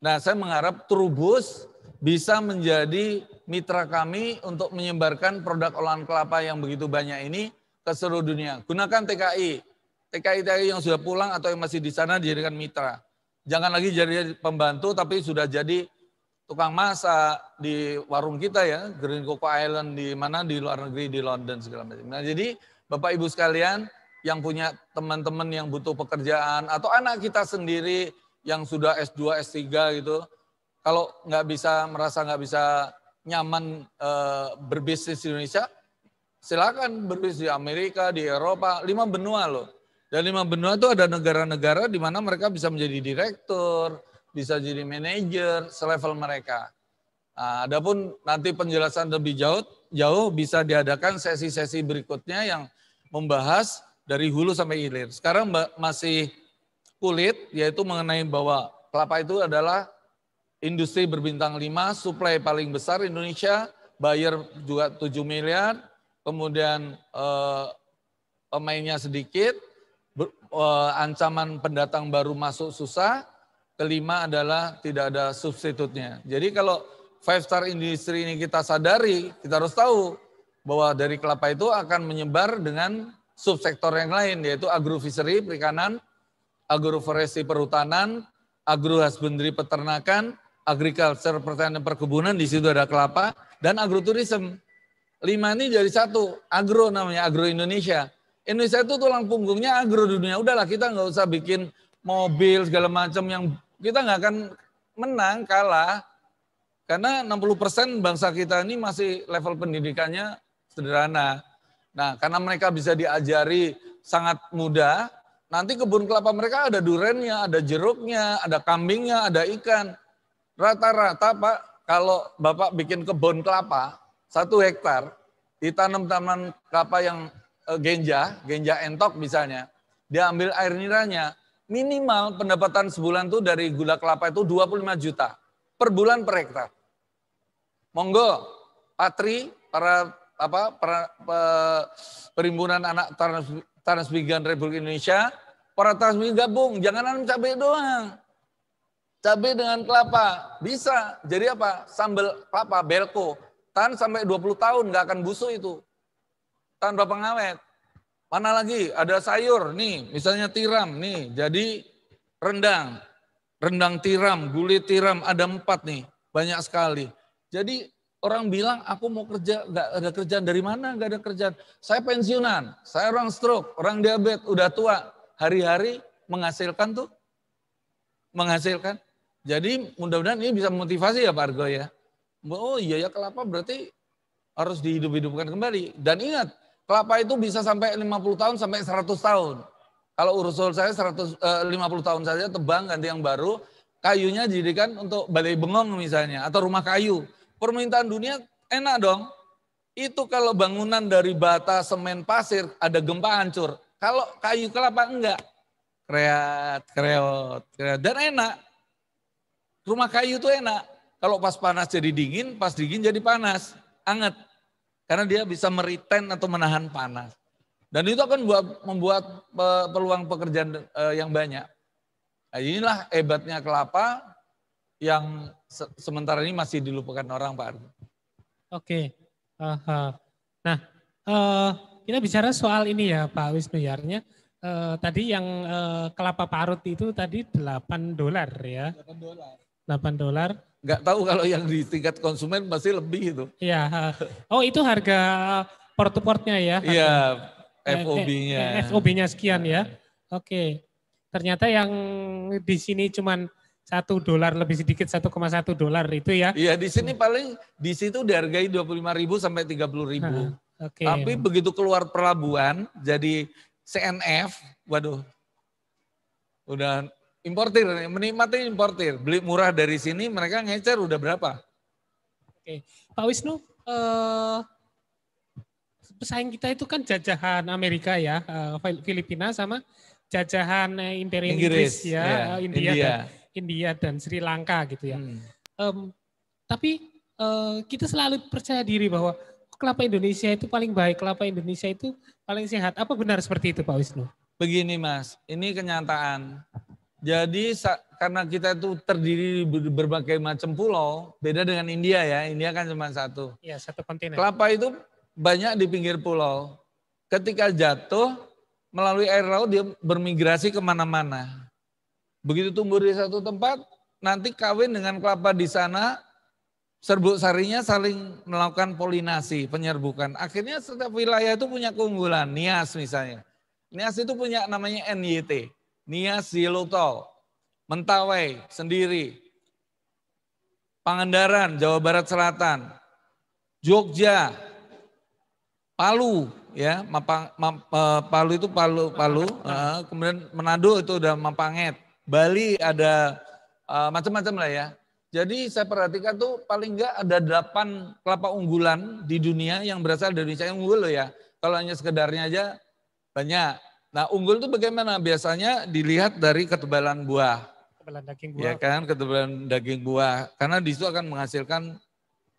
D: Nah, saya mengharap Trubus bisa menjadi mitra kami untuk menyebarkan produk olahan kelapa yang begitu banyak ini ke seluruh dunia. Gunakan TKI. TKI yang sudah pulang atau yang masih di sana dijadikan mitra. Jangan lagi jadi pembantu tapi sudah jadi tukang masak di warung kita ya, Green Coco Island di mana di luar negeri, di London segala macam. Nah, jadi Bapak Ibu sekalian yang punya teman-teman yang butuh pekerjaan atau anak kita sendiri yang sudah S2, S3 gitu, kalau merasa nggak bisa nyaman berbisnis di Indonesia, silakan berbisnis di Amerika, di Eropa, 5 benua loh. Dan 5 benua itu ada negara-negara di mana mereka bisa menjadi direktur, bisa jadi manajer selevel mereka. Nah, adapun nanti penjelasan lebih jauh bisa diadakan sesi-sesi berikutnya yang membahas dari hulu sampai hilir. Sekarang masih kulit, yaitu mengenai bahwa kelapa itu adalah industri berbintang 5, suplai paling besar Indonesia, buyer juga 7 miliar, kemudian pemainnya sedikit, ancaman pendatang baru masuk susah. Kelima adalah tidak ada substitutnya. Jadi kalau 5 star industry ini kita sadari, kita harus tahu bahwa dari kelapa itu akan menyebar dengan subsektor yang lain, yaitu agrofishery, perikanan, agroforestry, perhutanan, agrohusbandry, peternakan, agriculture, pertanian, perkebunan, di situ ada kelapa, dan agroturism. 5 ini jadi satu, agro namanya, agro Indonesia. Indonesia itu tulang punggungnya agro dunia. Udahlah kita nggak usah bikin mobil segala macam yang kita nggak akan menang, kalah. Karena 60% bangsa kita ini masih level pendidikannya sederhana. Nah, karena mereka bisa diajari sangat mudah, nanti kebun kelapa mereka ada durennya, ada jeruknya, ada kambingnya, ada ikan. Rata-rata Pak, kalau Bapak bikin kebun kelapa, 1 hektar, ditanam tanaman kelapa yang genja entok misalnya, dia ambil air niranya, minimal pendapatan sebulan tuh dari gula kelapa itu 25 juta per bulan per hektar. Monggo, Patri, para perhimpunan anak transmigran Republik Indonesia, para transmigran gabung, jangan nanam cabai doang. Cabai dengan kelapa, bisa. Jadi apa? Sambal kelapa, belko. Tahan sampai 20 tahun, nggak akan busuk itu. Tanpa pengawet. Mana lagi? Ada sayur, nih, misalnya tiram, nih, jadi rendang tiram, guli tiram, ada 4 nih, banyak sekali. Jadi orang bilang aku mau kerja, nggak ada kerjaan. Dari mana nggak ada kerjaan? Saya pensiunan, saya orang stroke, orang diabetes, udah tua. Hari-hari menghasilkan tuh, menghasilkan. Jadi mudah-mudahan ini bisa memotivasi ya Pak Argo ya. Oh iya ya, kelapa berarti harus dihidup-hidupkan kembali. Dan ingat, kelapa itu bisa sampai 50 tahun sampai 100 tahun. Kalau urusan saya 50 tahun saja tebang ganti yang baru, kayunya dijadikan untuk balai bengong misalnya atau rumah kayu. Permintaan dunia enak dong. Itu kalau bangunan dari bata, semen, pasir ada gempa hancur. Kalau kayu kelapa enggak. Kreat, dan enak. Rumah kayu itu enak. Kalau pas panas jadi dingin, pas dingin jadi panas, anget. Karena dia bisa meretain atau menahan panas. Dan itu akan membuat peluang pekerjaan yang banyak. Nah, inilah hebatnya kelapa yang sementara ini masih dilupakan orang Pak Argo.
C: Oke. Nah, kita bicara soal ini ya Pak Wisnu Yarnya. Tadi yang kelapa parut itu tadi $8 ya. $8.
D: Nggak tahu kalau yang di tingkat konsumen pasti lebih itu.
C: Iya. Oh itu harga port to portnya ya?
D: Iya, FOB-nya.
C: FOB-nya sekian ya. Oke. Ternyata yang di sini cuman $1 lebih sedikit $1,1 itu ya.
D: Iya, di sini paling di situ dihargai 25.000 sampai 30.000.
C: Oke.
D: Tapi begitu keluar pelabuhan jadi CNF, waduh. Udah importir, menikmati importir. Beli murah dari sini, mereka ngecer udah berapa?
C: Oke. Pak Wisnu, pesaing kita itu kan jajahan Amerika ya, Filipina sama jajahan Imperium Inggris ya, India dan Sri Lanka gitu ya. Tapi kita selalu percaya diri bahwa kelapa Indonesia itu paling baik, kelapa Indonesia itu paling sehat. Apa benar seperti itu Pak Wisnu?
D: Begini Mas, ini kenyataan. Jadi karena kita itu terdiri di berbagai macam pulau, beda dengan India ya, India kan cuma satu.
C: Iya, satu kontinen.
D: Kelapa itu banyak di pinggir pulau. Ketika jatuh, melalui air laut dia bermigrasi kemana-mana. Begitu tumbuh di satu tempat, nanti kawin dengan kelapa di sana, serbuk sarinya saling melakukan polinasi, penyerbukan. Akhirnya setiap wilayah itu punya keunggulan, Nias misalnya. Nias itu punya namanya NYT. Nias Yellow Tall, Mentawai sendiri, Pangandaran, Jawa Barat Selatan, Jogja, Palu, ya, Palu itu Palu, kemudian Manado itu udah Mapanget, Bali ada macam-macam lah ya. Jadi saya perhatikan tuh paling enggak ada 8 kelapa unggulan di dunia yang berasal dari Indonesia yang unggul loh ya. Kalau hanya sekedarnya aja banyak. Nah unggul itu bagaimana? Biasanya dilihat dari ketebalan buah.
C: Ketebalan daging buah.
D: Ya kan, ketebalan daging buah. Karena di situ akan menghasilkan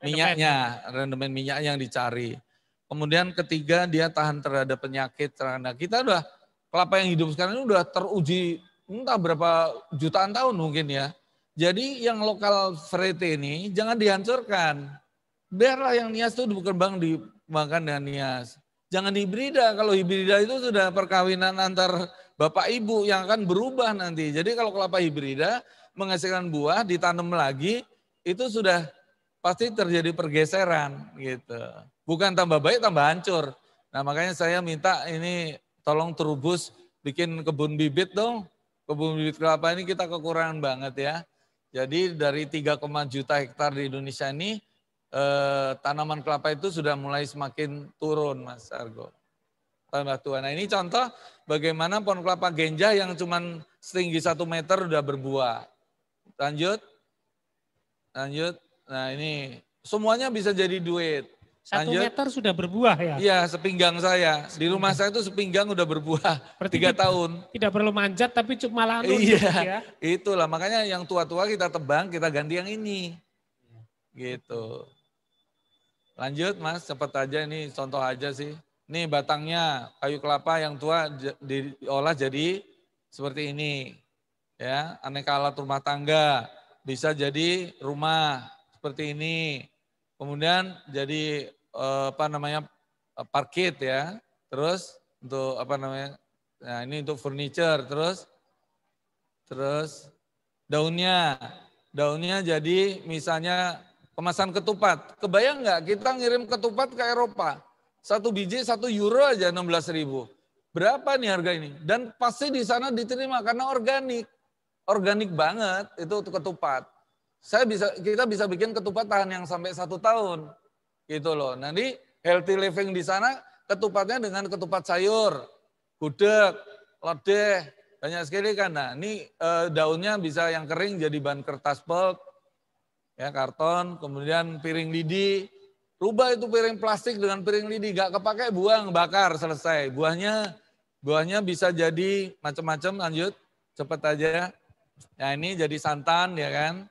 D: minyaknya, rendemen minyak yang dicari. Kemudian ketiga dia tahan terhadap penyakit. Nah kita udah, kelapa yang hidup sekarang ini udah teruji entah berapa jutaan tahun mungkin ya. Jadi yang lokal variety ini jangan dihancurkan. Biarlah yang Nias itu berkembang dikembangkan dengan Nias. Jangan hibrida, kalau hibrida itu sudah perkawinan antar bapak ibu yang akan berubah nanti. Jadi kalau kelapa hibrida menghasilkan buah, ditanam lagi, itu sudah pasti terjadi pergeseran gitu. Bukan tambah baik, tambah hancur. Nah makanya saya minta ini tolong Trubus bikin kebun bibit dong. Kebun bibit kelapa ini kita kekurangan banget ya. Jadi dari 3, juta hektar di Indonesia ini, tanaman kelapa itu sudah mulai semakin turun Mas Argo. Tambah tua. Nah ini contoh bagaimana pohon kelapa genjah yang cuma setinggi 1 meter udah berbuah. Lanjut. Nah ini semuanya bisa jadi duit.
C: 1 meter sudah berbuah ya?
D: Iya sepinggang saya. Di rumah saya itu sepinggang udah berbuah. Berarti 3 tahun.
C: Tidak perlu manjat tapi cuma malah
D: iya, ya. Itulah makanya yang tua-tua kita tebang, kita ganti yang ini. Gitu. Lanjut Mas, cepat aja ini contoh aja sih. Ini batangnya kayu kelapa yang tua diolah jadi seperti ini. Ya, aneka alat rumah tangga, bisa jadi rumah seperti ini. Kemudian jadi parkit ya. Terus untuk nah ini untuk furniture, terus daunnya jadi misalnya kemasan ketupat. Kebayang nggak kita ngirim ketupat ke Eropa? 1 biji 1 euro aja 16.000. Berapa nih harga ini? Dan pasti di sana diterima karena organik. Organik banget itu ketupat. Kita bisa bikin ketupat tahan yang sampai 1 tahun. Gitu loh. Nanti healthy living di sana ketupatnya dengan ketupat sayur, gudeg, lodeh, banyak sekali kan. Nah ini daunnya bisa yang kering jadi bahan kertas pulp, ya karton, kemudian piring lidi. Rubah itu piring plastik dengan piring lidi, gak kepake buang, bakar, selesai. Buahnya bisa jadi macam-macam, lanjut, cepet aja. Nah ini jadi santan ya kan.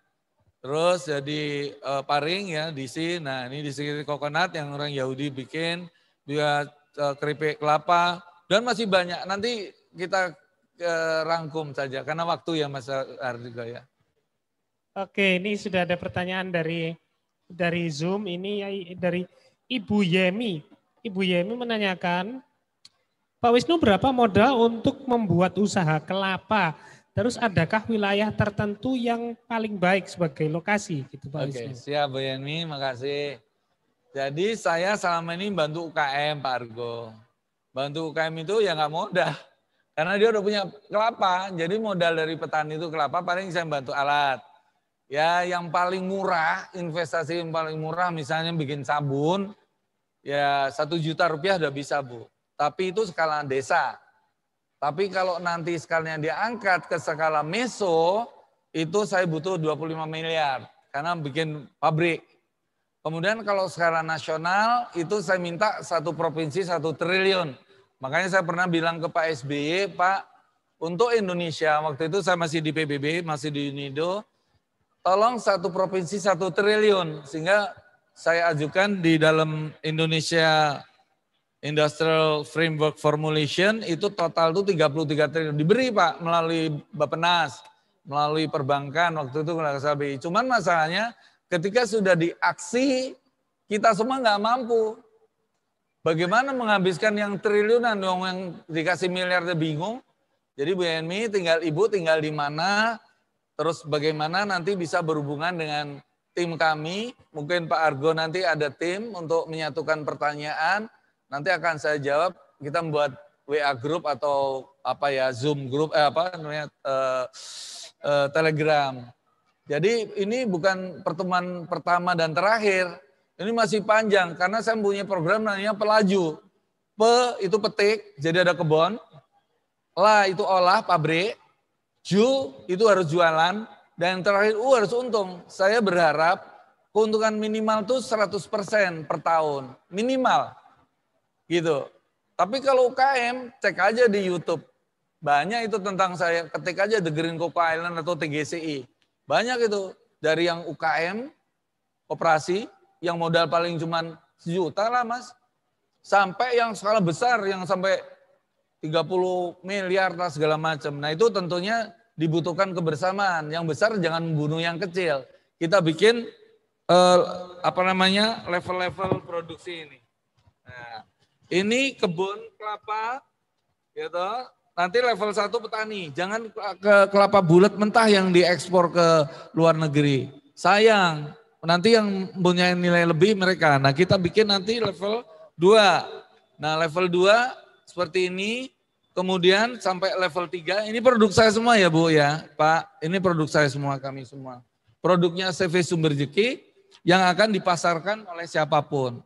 D: Terus jadi paring ya, diisi. Nah ini diisi coconut yang orang Yahudi bikin. Juga keripik kelapa. Dan masih banyak. Nanti kita rangkum saja. Karena waktu ya Mas Ardigo ya.
C: Oke, ini sudah ada pertanyaan dari Zoom. Ini dari Ibu Yemi. Ibu Yemi menanyakan, Pak Wisnu berapa modal untuk membuat usaha kelapa? Terus adakah wilayah tertentu yang paling baik sebagai lokasi? Gitu, Pak Wisnu.
D: Siap Bu Yemi, makasih. Jadi saya selama ini bantu UKM Pak Argo. Bantu UKM itu ya nggak modal. Karena dia udah punya kelapa, jadi modal dari petani itu kelapa, paling saya bantu alat. Ya yang paling murah, investasi yang paling murah misalnya bikin sabun, ya 1 juta rupiah udah bisa Bu. Tapi itu skala desa. Tapi kalau nanti skalanya diangkat ke skala meso, itu saya butuh 25 miliar. Karena bikin pabrik. Kemudian kalau skala nasional, itu saya minta 1 provinsi 1 triliun. Makanya saya pernah bilang ke Pak SBY, Pak, untuk Indonesia, waktu itu saya masih di PBB, masih di UNIDO, tolong 1 provinsi 1 triliun. Sehingga saya ajukan di dalam Indonesia Industrial Framework Formulation itu total itu 33 triliun. Diberi Pak melalui Bappenas, melalui perbankan waktu itu BI. Cuman masalahnya ketika sudah diaksi kita semua nggak mampu. Bagaimana menghabiskan yang triliunan yang dikasih miliarnya bingung. Jadi Bu Yemi Ibu tinggal di mana, terus bagaimana nanti bisa berhubungan dengan tim kami. Mungkin Pak Argo nanti ada tim untuk menyatukan pertanyaan. Nanti akan saya jawab, kita membuat WA group atau apa ya Zoom group, Telegram. Jadi ini bukan pertemuan pertama dan terakhir, ini masih panjang karena saya punya program namanya pelaju. Itu petik, jadi ada kebun. La itu olah pabrik, ju itu harus jualan, dan yang terakhir harus untung. Saya berharap keuntungan minimal tuh 100% per tahun, minimal. Gitu. Tapi kalau UKM, cek aja di YouTube. Banyak itu tentang saya, ketik aja The Green Cocoa Island atau TGCI. Banyak itu. Dari yang UKM, operasi, yang modal paling cuma 1 juta lah Mas. Sampai yang skala besar, yang sampai 30 miliar lah segala macam. Nah itu tentunya dibutuhkan kebersamaan. Yang besar jangan membunuh yang kecil. Kita bikin level-level produksi ini. Nah, ini kebun kelapa, gitu. Nanti level 1 petani, jangan ke kelapa bulat mentah yang diekspor ke luar negeri. Sayang, nanti yang punya nilai lebih mereka. Nah kita bikin nanti level 2. Nah level 2 seperti ini, kemudian sampai level 3, ini produk saya semua ya Bu ya, Pak. Ini produk saya semua, kami semua. Produknya CV Sumberjeki yang akan dipasarkan oleh siapapun.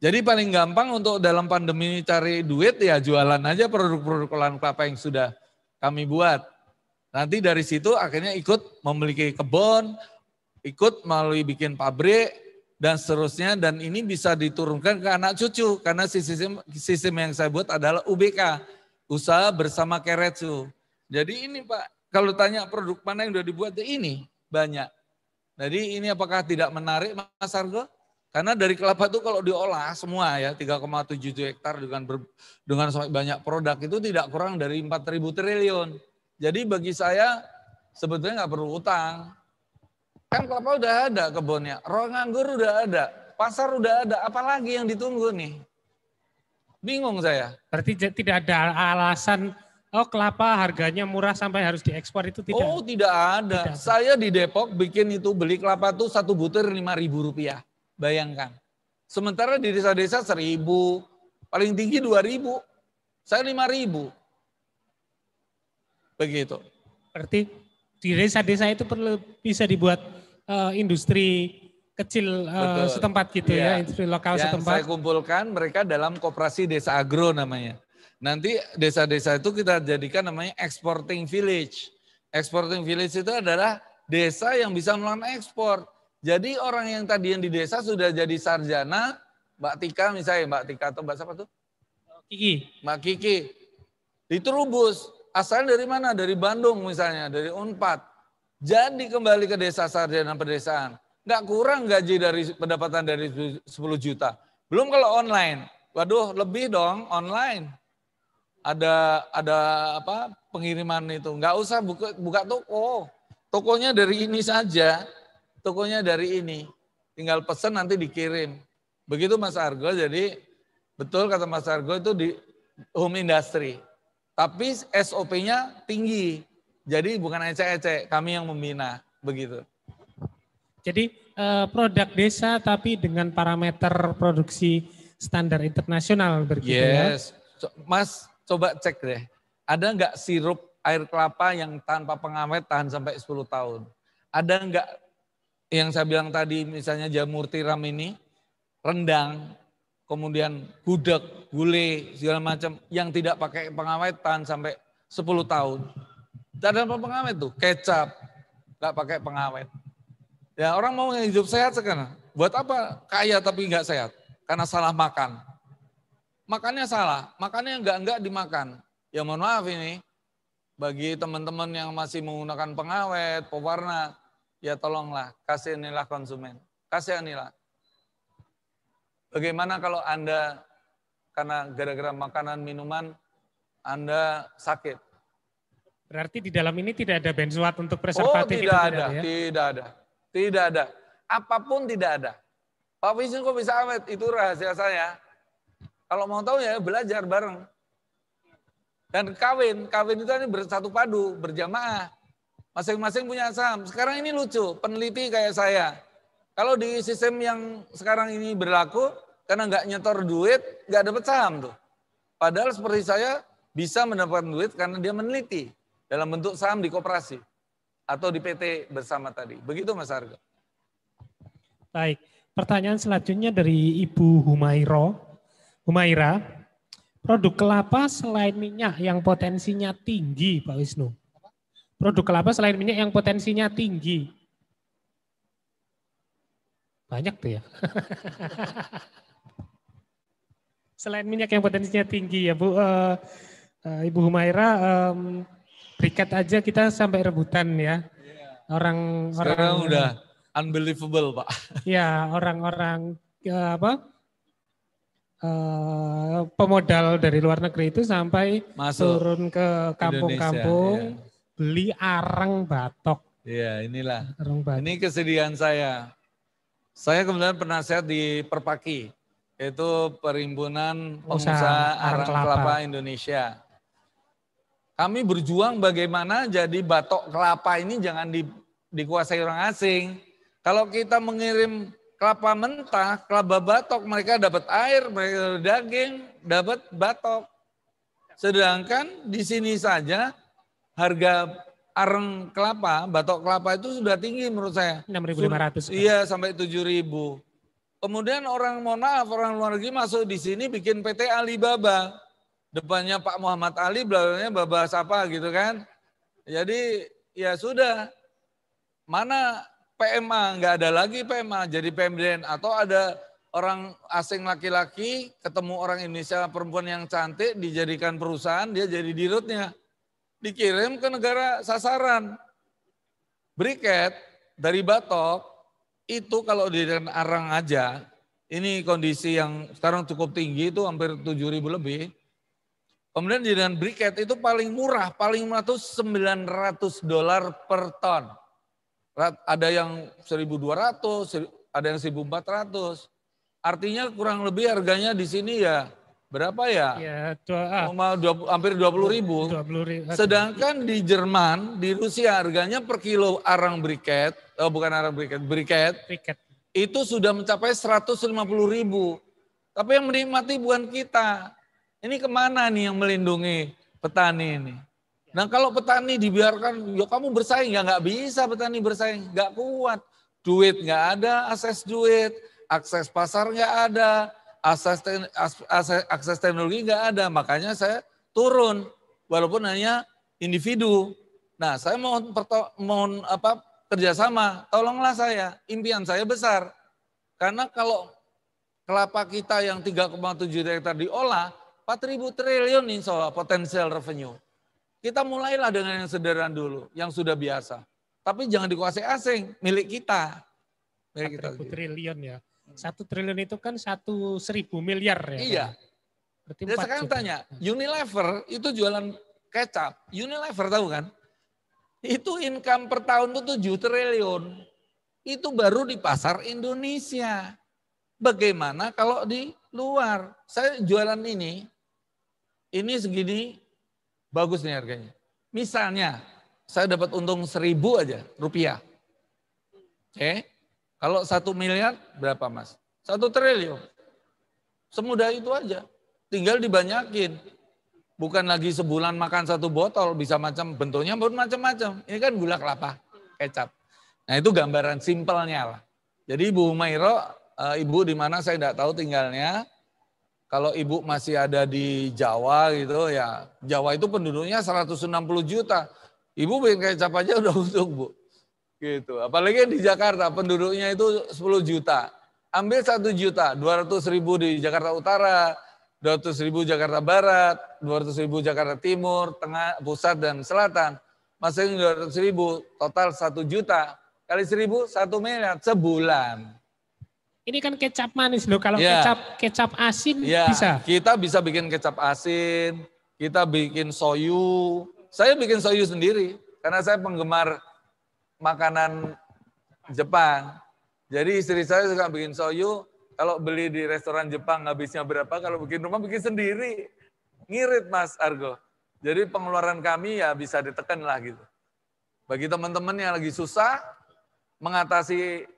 D: Jadi paling gampang untuk dalam pandemi cari duit ya jualan aja produk-produk olahan kelapa yang sudah kami buat. Nanti dari situ akhirnya ikut memiliki kebun, ikut melalui bikin pabrik dan seterusnya. Dan ini bisa diturunkan ke anak cucu karena sistem yang saya buat adalah UBK, usaha bersama Keretsu. Jadi ini Pak, kalau tanya produk mana yang sudah dibuat ya ini banyak. Jadi ini apakah tidak menarik Mas Argo? Karena dari kelapa itu kalau diolah semua ya 3,7 hektar dengan sampai banyak produk itu tidak kurang dari 4.000 triliun. Jadi bagi saya sebetulnya nggak perlu utang. Kan kelapa udah ada kebunnya, roh nganggur udah ada, pasar udah ada, apalagi yang ditunggu nih? Bingung saya.
C: Berarti tidak ada alasan Oh, kelapa harganya murah sampai harus diekspor itu tidak?
D: Oh, tidak ada.
C: Tidak.
D: Saya di Depok bikin itu, beli kelapa tuh 1 butir 5.000 rupiah. Bayangkan. Sementara di desa-desa 1.000, paling tinggi 2.000. Saya 5.000. Begitu.
C: Berarti di desa-desa itu perlu bisa dibuat industri kecil setempat gitu ya, industri lokal
D: yang
C: setempat.
D: Saya kumpulkan mereka dalam koperasi desa agro namanya. Nanti desa-desa itu kita jadikan namanya exporting village. Exporting village itu adalah desa yang bisa melakukan ekspor. Jadi orang yang tadi yang di desa sudah jadi sarjana, Mbak Tika misalnya, Mbak Tika atau Mbak siapa tuh?
C: Kiki.
D: Mbak Kiki. Di Trubus, asalnya dari mana? Dari Bandung misalnya, dari Unpad. Jadi kembali ke desa sarjana pedesaan. Nggak kurang gaji dari pendapatan dari 10 juta. Belum kalau online. Waduh, lebih dong online. Ada apa pengiriman itu. Nggak usah buka toko. Tokonya dari ini saja. Tokonya dari ini. Tinggal pesan nanti dikirim. Begitu Mas Argo. Jadi betul kata Mas Argo itu di home industry. Tapi SOP-nya tinggi. Jadi bukan ecek-ecek, kami yang membina. Begitu.
C: Jadi produk desa tapi dengan parameter produksi standar internasional begitu ya.
D: Yes. Mas coba cek deh. Ada enggak sirup air kelapa yang tanpa pengawet tahan sampai 10 tahun? Ada enggak yang saya bilang tadi misalnya jamur tiram ini, rendang, kemudian gudeg, gulai, segala macam yang tidak pakai pengawet tahan sampai 10 tahun. Tidak ada pengawet tuh, kecap, enggak pakai pengawet. Ya orang mau hidup sehat sekarang. Buat apa kaya tapi enggak sehat? Karena salah makan. Makannya salah, makannya enggak dimakan. Ya mohon maaf ini, bagi teman-teman yang masih menggunakan pengawet, pewarna, ya tolonglah kasihanilah konsumen. Kasihanilah. Bagaimana kalau Anda karena gara-gara makanan minuman Anda sakit?
C: Berarti di dalam ini tidak ada benzoat untuk
D: Oh
C: preservatif
D: tidak
C: itu
D: ada,
C: ya?
D: tidak ada. Apapun tidak ada. Pak Wisnu kok bisa awet? Itu rahasia saya. Kalau mau tahu ya belajar bareng. Dan kawin itu ini bersatu padu, berjamaah. Masing-masing punya saham. Sekarang ini lucu, peneliti kayak saya. Kalau di sistem yang sekarang ini berlaku, karena nggak nyetor duit, nggak dapat saham tuh. Padahal seperti saya bisa mendapatkan duit karena dia meneliti dalam bentuk saham di koperasi atau di PT bersama tadi. Begitu Mas Argo.
C: Baik, pertanyaan selanjutnya dari Ibu Humaira, produk kelapa selain minyak yang potensinya tinggi, Pak Wisnu. Produk kelapa selain minyak yang potensinya tinggi. Banyak tuh ya. Selain minyak yang potensinya tinggi ya Bu, Ibu Humaira, berikat aja kita sampai rebutan ya.
D: Sekarang udah unbelievable Pak.
C: Ya orang-orang pemodal dari luar negeri itu sampai
D: masuk
C: turun ke kampung-kampung beli arang batok.
D: Iya inilah.
C: Arang batok.
D: Ini kesedihan saya. Saya kemudian penasihat di Perpaki, yaitu Perhimpunan Pengusaha Arang Kelapa Indonesia. Kami berjuang bagaimana jadi batok kelapa ini jangan dikuasai orang asing. Kalau kita mengirim kelapa mentah, kelapa batok, mereka dapat air, mereka dapat daging, dapat batok. Sedangkan di sini saja harga arang kelapa, batok kelapa itu sudah tinggi menurut saya.
C: 6.500.
D: Iya, sampai 7.000. Kemudian orang luar negeri masuk di sini bikin PT Alibaba. Depannya Pak Muhammad Ali, belakangnya Baba siapa gitu kan. Jadi ya sudah, mana PMA, nggak ada lagi PMA, jadi PMDN. Atau ada orang asing laki-laki ketemu orang Indonesia perempuan yang cantik, dijadikan perusahaan, dia jadi dirutnya. Dikirim ke negara sasaran. Briket dari batok, itu kalau di arang aja, ini kondisi yang sekarang cukup tinggi, itu hampir 7.000 lebih. Kemudian dengan briket itu paling murah itu $900 per ton. Ada yang 1.200, ada yang 1.400. Artinya kurang lebih harganya di sini ya berapa ya?
C: Ya,
D: Hampir 20.000.
C: 20.000.
D: Sedangkan di Jerman, di Rusia harganya per kilo arang briket, bukan arang briket,
C: Tiket.
D: itu sudah mencapai 150.000. Tapi yang menikmati bukan kita. Ini kemana nih yang melindungi petani ini? Nah kalau petani dibiarkan, ya kamu bersaing, ya nggak bisa petani bersaing, nggak kuat. Duit nggak ada, akses pasar nggak ada, akses teknologi nggak ada. Makanya saya turun, walaupun hanya individu. Nah saya mohon kerjasama, tolonglah saya, impian saya besar. Karena kalau kelapa kita yang 3,7 hektar diolah, 4.000 triliun insya Allah potensial revenue. Kita mulailah dengan yang sederhana dulu, yang sudah biasa. Tapi jangan dikuasai asing, milik kita.
C: 4.000 triliun ya. 1 triliun itu kan 1.000 miliar ya.
D: Iya.
C: Berarti
D: Dan sekarang tanya, Unilever itu jualan kecap. Unilever tahu kan? Itu income per tahun itu 7 triliun. Itu baru di pasar Indonesia. Bagaimana kalau di luar? Saya jualan ini segini, bagus nih harganya. Misalnya, saya dapat untung 1.000 aja rupiah. Oke, kalau 1 miliar berapa mas? 1 triliun. Semudah itu aja. Tinggal dibanyakin. Bukan lagi sebulan makan 1 botol, bisa bentuknya macam-macam. Ini kan gula kelapa, kecap. Nah itu gambaran simpelnya lah. Jadi Ibu Humairo, ibu di mana saya tidak tahu tinggalnya. Kalau ibu masih ada di Jawa gitu ya, Jawa itu penduduknya 160 juta. Ibu bikin kecap aja udah untung Bu. Gitu. Apalagi di Jakarta penduduknya itu 10 juta. Ambil 1 juta, 200.000 di Jakarta Utara, 200.000 Jakarta Barat, 200.000 Jakarta Timur, Tengah, Pusat dan Selatan. Masing 200.000, total 1 juta. Kali 1.000, 1 miliar sebulan.
C: Ini kan kecap manis loh, kalau
D: Ya.
C: kecap asin
D: Ya,
C: bisa.
D: kita bisa bikin kecap asin, kita bikin soyu. Saya bikin soyu sendiri, karena saya penggemar makanan Jepang. Jadi istri saya suka bikin soyu, kalau beli di restoran Jepang habisnya berapa, kalau bikin rumah bikin sendiri. Ngirit Mas Argo. Jadi pengeluaran kami ya bisa ditekan lah gitu. Bagi teman-teman yang lagi susah, mengatasi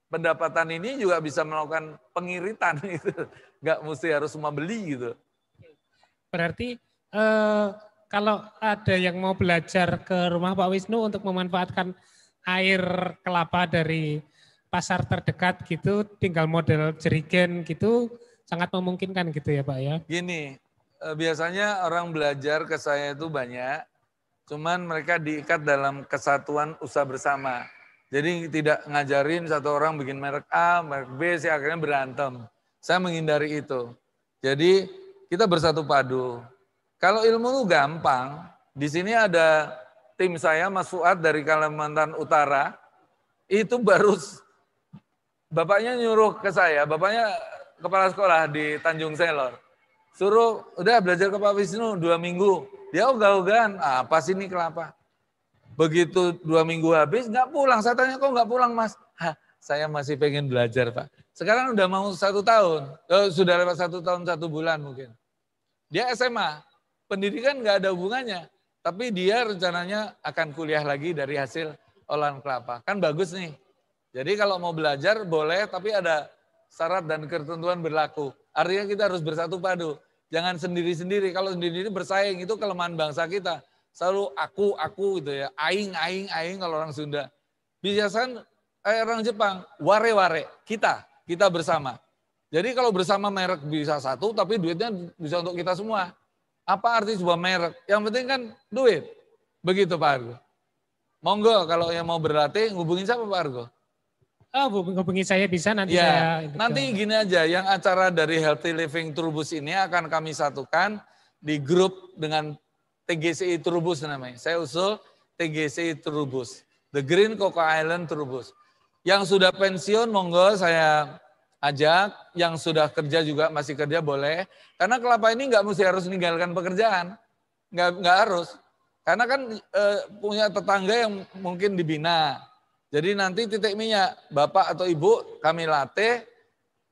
D: pendapatan ini juga bisa melakukan pengiritan gitu. Nggak mesti harus semua beli gitu.
C: Berarti kalau ada yang mau belajar ke rumah Pak Wisnu untuk memanfaatkan air kelapa dari pasar terdekat gitu, tinggal model jerigen gitu, sangat memungkinkan gitu ya Pak ya?
D: Gini, biasanya orang belajar ke saya itu banyak, cuman mereka diikat dalam kesatuan usaha bersama. Jadi tidak ngajarin satu orang bikin merek A, merek B, sih akhirnya berantem. Saya menghindari itu. Jadi kita bersatu padu. Kalau ilmu itu gampang, di sini ada tim saya, Mas Fuad dari Kalimantan Utara, itu baru bapaknya nyuruh ke saya, bapaknya kepala sekolah di Tanjung Selor. Suruh, udah belajar ke Pak Wisnu 2 minggu. Dia ogah-ogahan, apa sih ini kelapa? Begitu 2 minggu habis, nggak pulang. Saya tanya, kok nggak pulang Mas? Saya masih pengen belajar Pak. Sekarang udah mau 1 tahun. Sudah lewat 1 tahun 1 bulan mungkin. Dia SMA, pendidikan nggak ada hubungannya. Tapi dia rencananya akan kuliah lagi dari hasil olahan kelapa. Kan bagus nih. Jadi kalau mau belajar boleh, tapi ada syarat dan ketentuan berlaku. Artinya kita harus bersatu padu. Jangan sendiri-sendiri. Kalau sendiri bersaing itu kelemahan bangsa kita. Selalu aku gitu ya. Aing kalau orang Sunda. Biasanya orang Jepang, ware-ware. Kita bersama. Jadi kalau bersama merek bisa satu, tapi duitnya bisa untuk kita semua. Apa arti sebuah merek? Yang penting kan duit. Begitu Pak Argo. Monggo kalau yang mau berlatih, hubungin siapa Pak Argo?
C: Hubungi saya bisa nanti
D: ya,
C: saya.
D: Nanti gini aja, yang acara dari Healthy Living Trubus ini akan kami satukan di grup dengan TGCI Trubus namanya. Saya usul TGCI Trubus, The Green Cocoa Island Trubus. Yang sudah pensiun monggo saya ajak, yang sudah kerja juga masih kerja boleh. Karena kelapa ini nggak mesti harus meninggalkan pekerjaan, nggak harus. Karena kan punya tetangga yang mungkin dibina. Jadi nanti titik minyak, Bapak atau Ibu kami latih,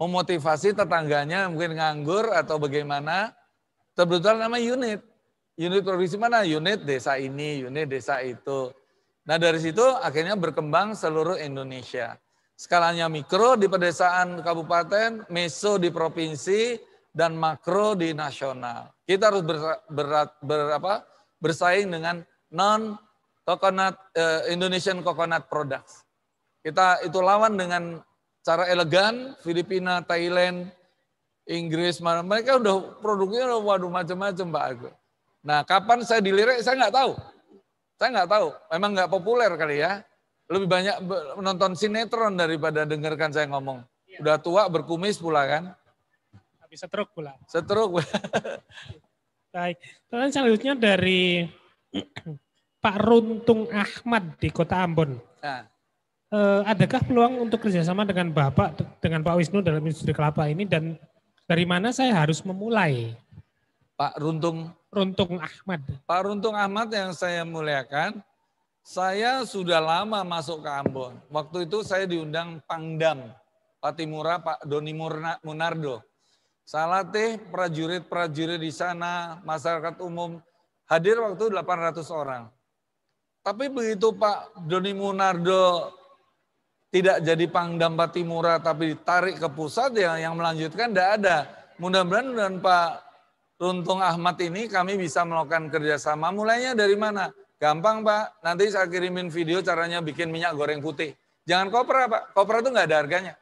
D: memotivasi tetangganya mungkin nganggur atau bagaimana. Kebetulan nama unit. Unit produksi mana? Unit desa ini, unit desa itu. Nah dari situ akhirnya berkembang seluruh Indonesia. Skalanya mikro di pedesaan kabupaten, meso di provinsi, dan makro di nasional. Kita harus bersaing dengan non-coconut Indonesian coconut products. Kita itu lawan dengan cara elegan, Filipina, Thailand, Inggris, mereka udah produknya udah waduh macam-macam Pak Agus. Nah kapan saya dilirik saya nggak tahu. Saya nggak tahu, memang nggak populer kali ya. Lebih banyak menonton sinetron daripada dengarkan saya ngomong. Udah tua berkumis pula kan.
C: Habis setruk pula.
D: Setruk.
C: Baik, dan selanjutnya dari Pak Runtung Ahmad di Kota Ambon.
D: Nah.
C: Adakah peluang untuk kerjasama dengan Bapak, dengan Pak Wisnu dalam industri kelapa ini dan dari mana saya harus memulai?
D: Pak Runtung
C: Ahmad.
D: Pak Runtung Ahmad yang saya muliakan, saya sudah lama masuk ke Ambon. Waktu itu saya diundang Pangdam, Patimura, Pak Doni Munardo. Saya latih prajurit-prajurit di sana, masyarakat umum, hadir waktu 800 orang. Tapi begitu Pak Doni Munardo tidak jadi Pangdam Patimura tapi ditarik ke pusat yang melanjutkan tidak ada. Mudah-mudahan dengan Pak Runtung Ahmad ini kami bisa melakukan kerjasama. Mulainya dari mana? Gampang Pak, nanti saya kirimin video caranya bikin minyak goreng putih. Jangan kopra Pak, kopra itu nggak ada harganya.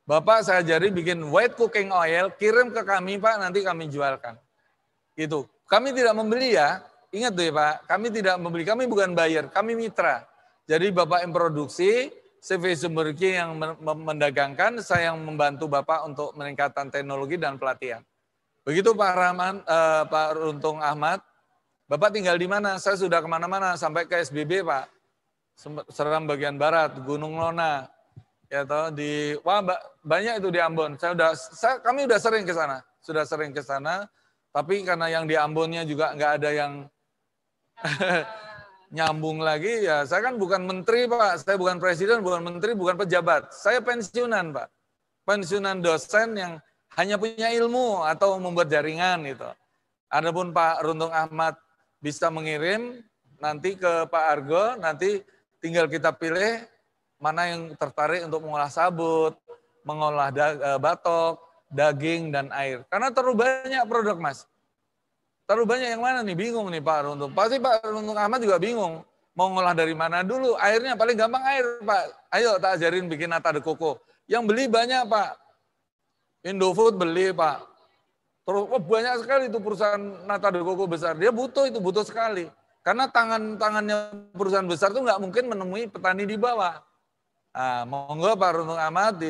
D: Bapak saya ajari bikin white cooking oil, kirim ke kami Pak, nanti kami jualkan. Gitu. Kami tidak membeli ya, ingat tuh ya Pak, kami tidak membeli, kami bukan buyer, kami mitra. Jadi Bapak yang produksi, CV Sumberki yang mendagangkan, saya yang membantu Bapak untuk meningkatkan teknologi dan pelatihan. Begitu Pak Pak Runtung Ahmad, Bapak tinggal di mana? Saya sudah kemana-mana, sampai ke SBB Pak, Seram bagian barat, Gunung Lona, ya toh banyak itu di Ambon. Kami udah sering ke sana, tapi karena yang di Ambonnya juga nggak ada yang nyambung lagi ya, saya kan bukan menteri Pak, saya bukan presiden, bukan menteri, bukan pejabat. Saya pensiunan Pak. Pensiunan dosen yang hanya punya ilmu atau membuat jaringan gitu. Adapun Pak Runtung Ahmad bisa mengirim nanti ke Pak Argo, nanti tinggal kita pilih mana yang tertarik untuk mengolah sabut, mengolah batok, daging, dan air. Karena terlalu banyak produk Mas. Terlalu banyak yang mana nih, bingung nih Pak Runtung. Pasti Pak Runtung Ahmad juga bingung. Mau ngolah dari mana dulu, airnya paling gampang air Pak. Ayo tak ajarin bikin nata de coco. Yang beli banyak Pak. Indofood beli Pak. Terus banyak sekali itu perusahaan nata de coco besar. Dia butuh sekali. Karena tangannya perusahaan besar itu nggak mungkin menemui petani di bawah. Nah, monggo Pak Runtung Ahmad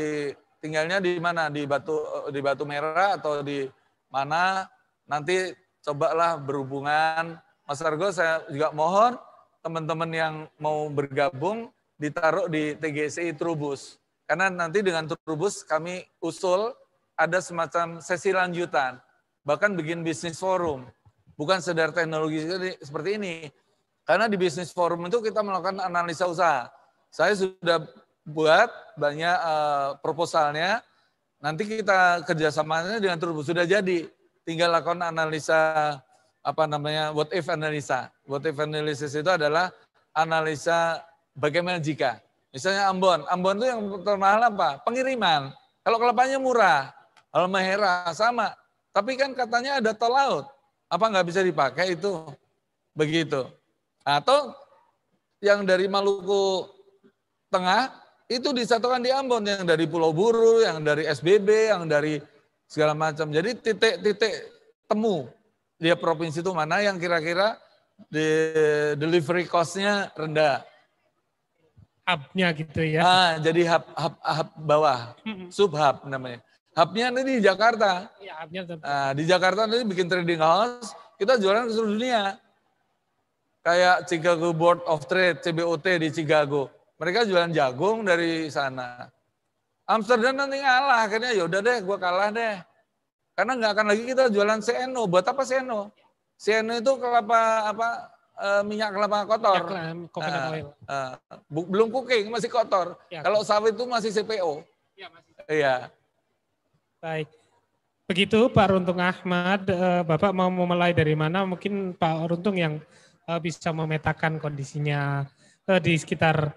D: tinggalnya di mana? Di Batu Merah atau di mana? Nanti cobalah berhubungan. Mas Argo, saya juga mohon teman-teman yang mau bergabung ditaruh di TGSI Trubus. Karena nanti dengan Trubus kami usul ada semacam sesi lanjutan. Bahkan bikin bisnis forum. Bukan sekedar teknologi seperti ini. Karena di bisnis forum itu kita melakukan analisa usaha. Saya sudah buat banyak proposalnya. Nanti kita kerjasamanya dengan Trubus. Sudah jadi. Tinggal lakukan analisa, what if analisa. What if analysis itu adalah analisa bagaimana jika. Misalnya Ambon itu yang termahal apa? Pengiriman. Kalau kelapanya murah, Halmahera sama. Tapi kan katanya ada tol laut. Apa nggak bisa dipakai itu? Begitu. Atau yang dari Maluku Tengah, itu disatukan di Ambon. Yang dari Pulau Buru, yang dari SBB, yang dari segala macam. Jadi titik-titik temu di provinsi itu mana yang kira-kira delivery cost-nya rendah.
C: Hub-nya gitu ya.
D: Jadi hub bawah, sub-hub namanya. Hub-nya nanti di Jakarta.
C: Ya, hub-nya
D: di Jakarta nanti bikin trading house, kita jualan ke seluruh dunia. Kayak Chicago Board of Trade, CBOT di Chicago. Mereka jualan jagung dari sana. Amsterdam nanti ngalah, akhirnya yaudah deh, gue kalah deh. Karena nggak akan lagi kita jualan CNO. Buat apa CNO? CNO itu minyak kelapa kotor. Belum cooking, masih kotor. Ya, kalau sawit itu masih CPO.
C: Ya, masih.
D: Iya.
C: Baik. Begitu Pak Runtung Ahmad, Bapak mau memulai dari mana? Mungkin Pak Runtung yang bisa memetakan kondisinya di sekitar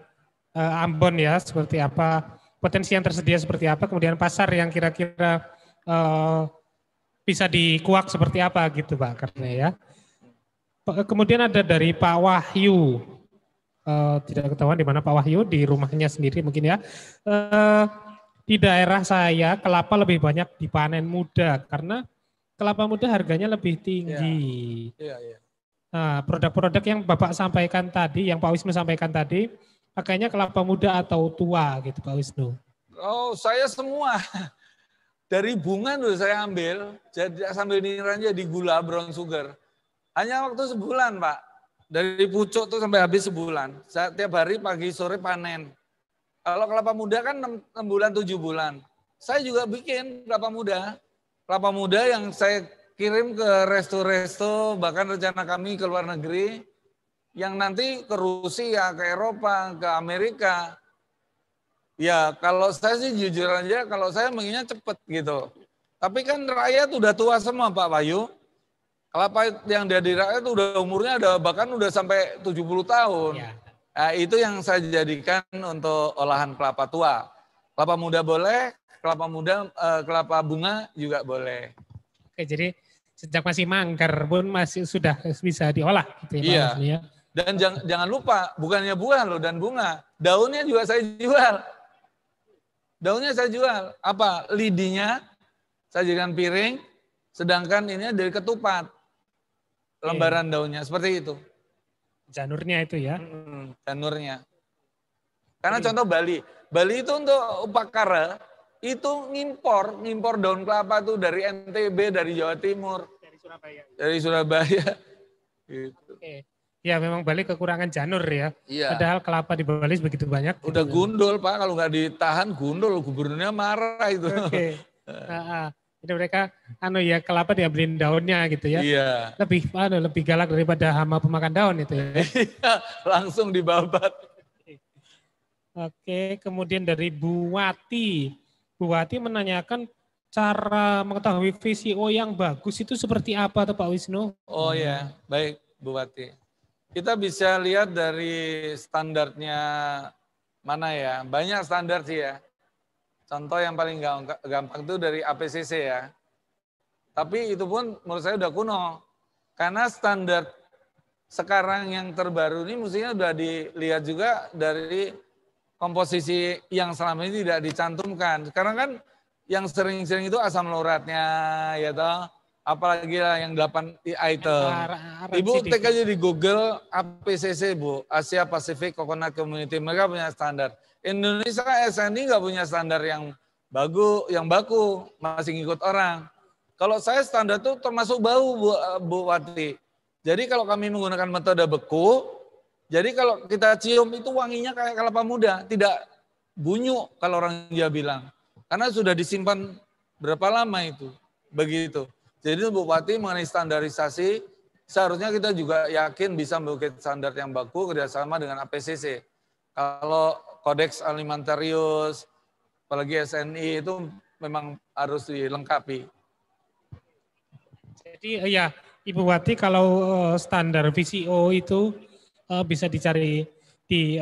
C: Ambon ya, seperti apa, potensi yang tersedia seperti apa, kemudian pasar yang kira-kira bisa dikuak seperti apa gitu Pak, karena ya. Kemudian ada dari Pak Wahyu, tidak ketahuan di mana Pak Wahyu, di rumahnya sendiri mungkin ya. Di daerah saya kelapa lebih banyak dipanen muda karena kelapa muda harganya lebih tinggi. Nah, produk-produk yang Bapak sampaikan tadi, yang Pak Wisnu sampaikan tadi, pakainya kelapa muda atau tua gitu Pak Wisnu?
D: Oh, saya semua. Dari bunga dulu saya ambil, jadi sambil niran jadi gula brown sugar. Hanya waktu sebulan Pak. Dari pucuk tuh sampai habis sebulan. Saya tiap hari pagi sore panen. Kalau kelapa muda kan 6 bulan, 7 bulan. Saya juga bikin kelapa muda. Kelapa muda yang saya kirim ke resto-resto, bahkan rencana kami ke luar negeri, yang nanti ke Rusia, ke Eropa, ke Amerika. Ya kalau saya sih jujur aja, kalau saya menginginnya cepet gitu. Tapi kan rakyat udah tua semua Pak Wahyu. Kelapa yang dari rakyat udah umurnya bahkan udah sampai 70 tahun. Ya. Nah, itu yang saya jadikan untuk olahan kelapa tua. Kelapa muda boleh, kelapa bunga juga boleh.
C: Oke, jadi sejak masih mangkar pun masih sudah bisa diolah gitu ya,
D: iya.
C: Pak ya.
D: Dan jangan lupa, bukannya buah loh dan bunga, daunnya juga saya jual. Daunnya saya jual. Apa? Lidinya saya jadikan piring, sedangkan ini dari ketupat. Lembaran daunnya seperti itu.
C: Janurnya itu ya.
D: Janurnya. Karena contoh Bali. Bali itu untuk upakara, itu ngimpor daun kelapa itu dari NTB, dari Jawa Timur.
C: Dari Surabaya.
D: Dari Surabaya. Gitu.
C: Oke. Ya memang Bali kekurangan janur ya.
D: Iya.
C: Padahal kelapa di Bali begitu banyak.
D: Udah
C: gitu.
D: gundul Pak, kalau nggak ditahan gundul, gubernurnya marah itu.
C: Oke. Jadi mereka kelapa diambilin daunnya gitu ya.
D: Iya.
C: Lebih galak daripada hama pemakan daun itu ya.
D: Langsung dibabat.
C: Oke, kemudian dari Bu Wati. Bu Wati menanyakan cara mengetahui VCO yang bagus itu seperti apa tuh Pak Wisnu?
D: Oh ya, baik Bu Wati. Kita bisa lihat dari standarnya mana ya, banyak standar sih ya. Contoh yang paling gampang itu dari APCC ya. Tapi itu pun menurut saya udah kuno. Karena standar sekarang yang terbaru ini mestinya udah dilihat juga dari komposisi yang selama ini tidak dicantumkan. Sekarang kan yang sering-sering itu asam lauratnya ya toh. Apalagi lah yang 8 item. Ibu cek aja di Google APCC Bu, Asia Pacific Coconut Community, mereka punya standar. Indonesia SNI nggak punya standar yang baku, masih ngikut orang. Kalau saya standar tuh termasuk bau Bu Wati. Jadi kalau kami menggunakan metode beku, jadi kalau kita cium itu wanginya kayak kelapa muda, tidak bunyu kalau orang Jawa bilang. Karena sudah disimpan berapa lama itu, begitu. Jadi Bu Wati mengenai standarisasi, seharusnya kita juga yakin bisa membuat standar yang baku kerjasama dengan APCC. Kalau Kodeks Alimentarius, apalagi SNI itu memang harus dilengkapi.
C: Jadi ya Ibu Wati kalau standar VCO itu bisa dicari di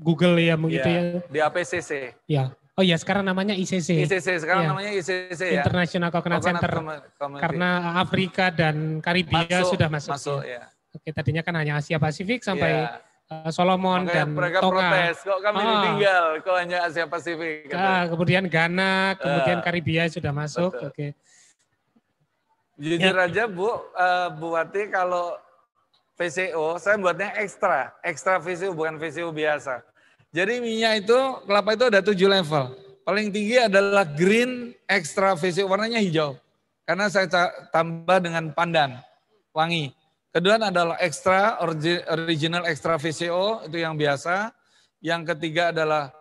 C: Google ya begitu ya.
D: Di APCC.
C: Ya. Oh ya sekarang namanya ICC.
D: ICC sekarang namanya ICC ya.
C: International Coconut Center. Karena Afrika dan Karibia sudah masuk
D: ya.
C: Oke, tadinya kan hanya Asia Pasifik sampai Solomon dan
D: mereka
C: Tonga.
D: Protes, kok kami ditinggal, kok hanya Asia Pasifik.
C: Kemudian Ghana, kemudian Karibia sudah masuk.
D: Betul.
C: Oke.
D: Jujur aja Bu Wati, kalau VCO saya buatnya ekstra VCO bukan VCO biasa. Jadi minyak itu, kelapa itu ada 7 level. Paling tinggi adalah green extra VCO, warnanya hijau. Karena saya tambah dengan pandan, wangi. Kedua adalah original extra VCO, itu yang biasa. Yang ketiga adalah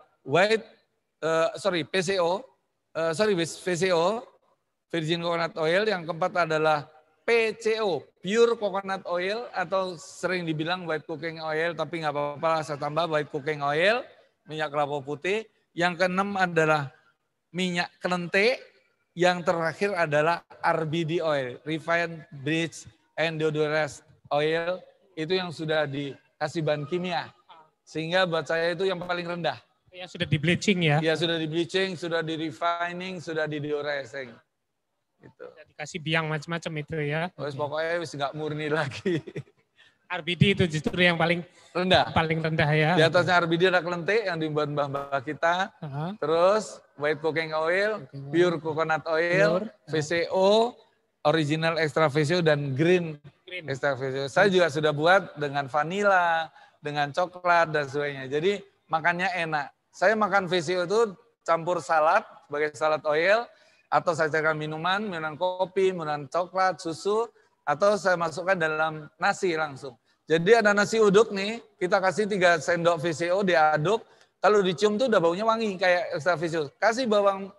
D: VCO, virgin coconut oil. Yang keempat adalah PCO, pure coconut oil, atau sering dibilang white cooking oil, tapi nggak apa-apa, saya tambah white cooking oil, minyak kelapa putih. Yang keenam adalah minyak kelentik, Yang terakhir adalah RBD oil, refined bleach and deodorant oil, itu yang sudah dikasih bahan kimia. Sehingga buat saya itu yang paling rendah.
C: Yang sudah di bleaching ya?
D: Ya sudah di bleaching, sudah di refining, sudah di deodorizing. Gitu.
C: Dikasih biang macam-macam itu ya.
D: Pokoknya wis nggak murni lagi.
C: RBD itu justru yang paling
D: rendah.
C: Paling rendah ya.
D: Di atasnya RBD ada kelentik yang dibuat mbah-mbah kita. Terus white cooking oil, pure coconut oil, VCO, original extra VCO dan green extra VCO. Saya juga sudah buat dengan vanilla, dengan coklat dan sebagainya. Jadi makannya enak. Saya makan VCO itu campur salad sebagai salad oil, atau saya cairkan minuman kopi, minuman coklat, susu, atau saya masukkan dalam nasi langsung. Jadi ada nasi uduk nih, kita kasih 3 sendok VCO diaduk, kalau dicium tuh udah baunya wangi kayak extra VCO. Kasih bawang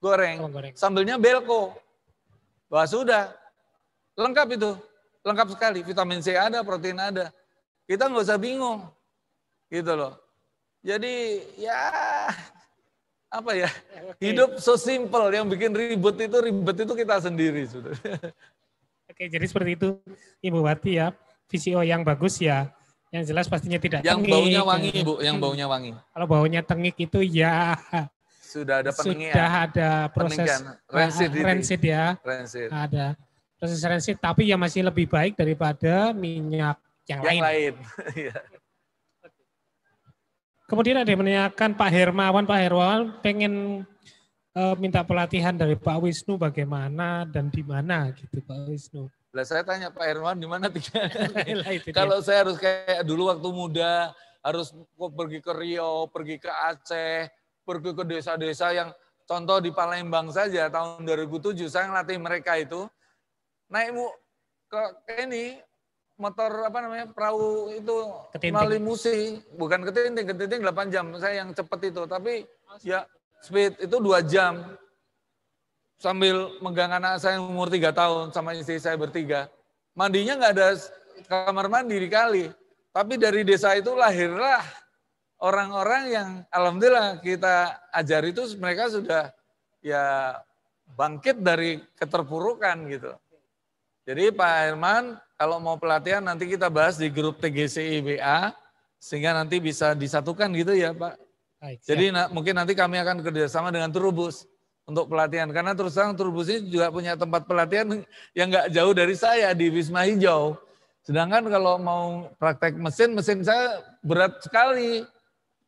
D: goreng. Sambelnya belko. Wah sudah, lengkap itu, lengkap sekali. Vitamin C ada, protein ada. Kita nggak usah bingung, gitu loh. Jadi ya apa ya, hidup so simple, yang bikin ribet itu kita sendiri sudah.
C: Oke, jadi seperti itu Ibu Wati ya, VCO yang bagus ya, yang jelas pastinya tidak
D: yang
C: tengik.
D: Yang baunya wangi Bu, yang baunya wangi.
C: Kalau baunya tengik itu ya
D: sudah ada penengian.
C: Sudah ada proses rancid ya.
D: Rancid.
C: Ada proses rancid, tapi ya masih lebih baik daripada minyak yang lain. Kemudian ada yang menanyakan Pak Hermawan pengen minta pelatihan dari Pak Wisnu bagaimana dan di mana gitu Pak Wisnu.
D: Lah saya tanya Pak Hermawan di mana tinggalnya. Kalau saya harus kayak dulu waktu muda, harus pergi ke Riau, pergi ke Aceh, pergi ke desa-desa yang contoh di Palembang saja tahun 2007 saya ngelatih mereka itu naik ke ini motor perahu itu melalui Musi, bukan ketinting 8 jam saya yang cepat itu, tapi ya speed itu 2 jam sambil megang anak saya yang umur 3 tahun sama istri saya bertiga. Mandinya nggak ada kamar mandi di kali, tapi dari desa itu lahirlah orang-orang yang alhamdulillah kita ajar itu mereka sudah ya bangkit dari keterpurukan gitu. Jadi Pak Herman kalau mau pelatihan nanti kita bahas di grup TGCI BA sehingga nanti bisa disatukan gitu ya Pak. Baik, jadi mungkin nanti kami akan kerjasama dengan Trubus untuk pelatihan. Karena terus terang Trubus ini juga punya tempat pelatihan yang nggak jauh dari saya di Wisma Hijau. Sedangkan kalau mau praktek mesin saya berat sekali.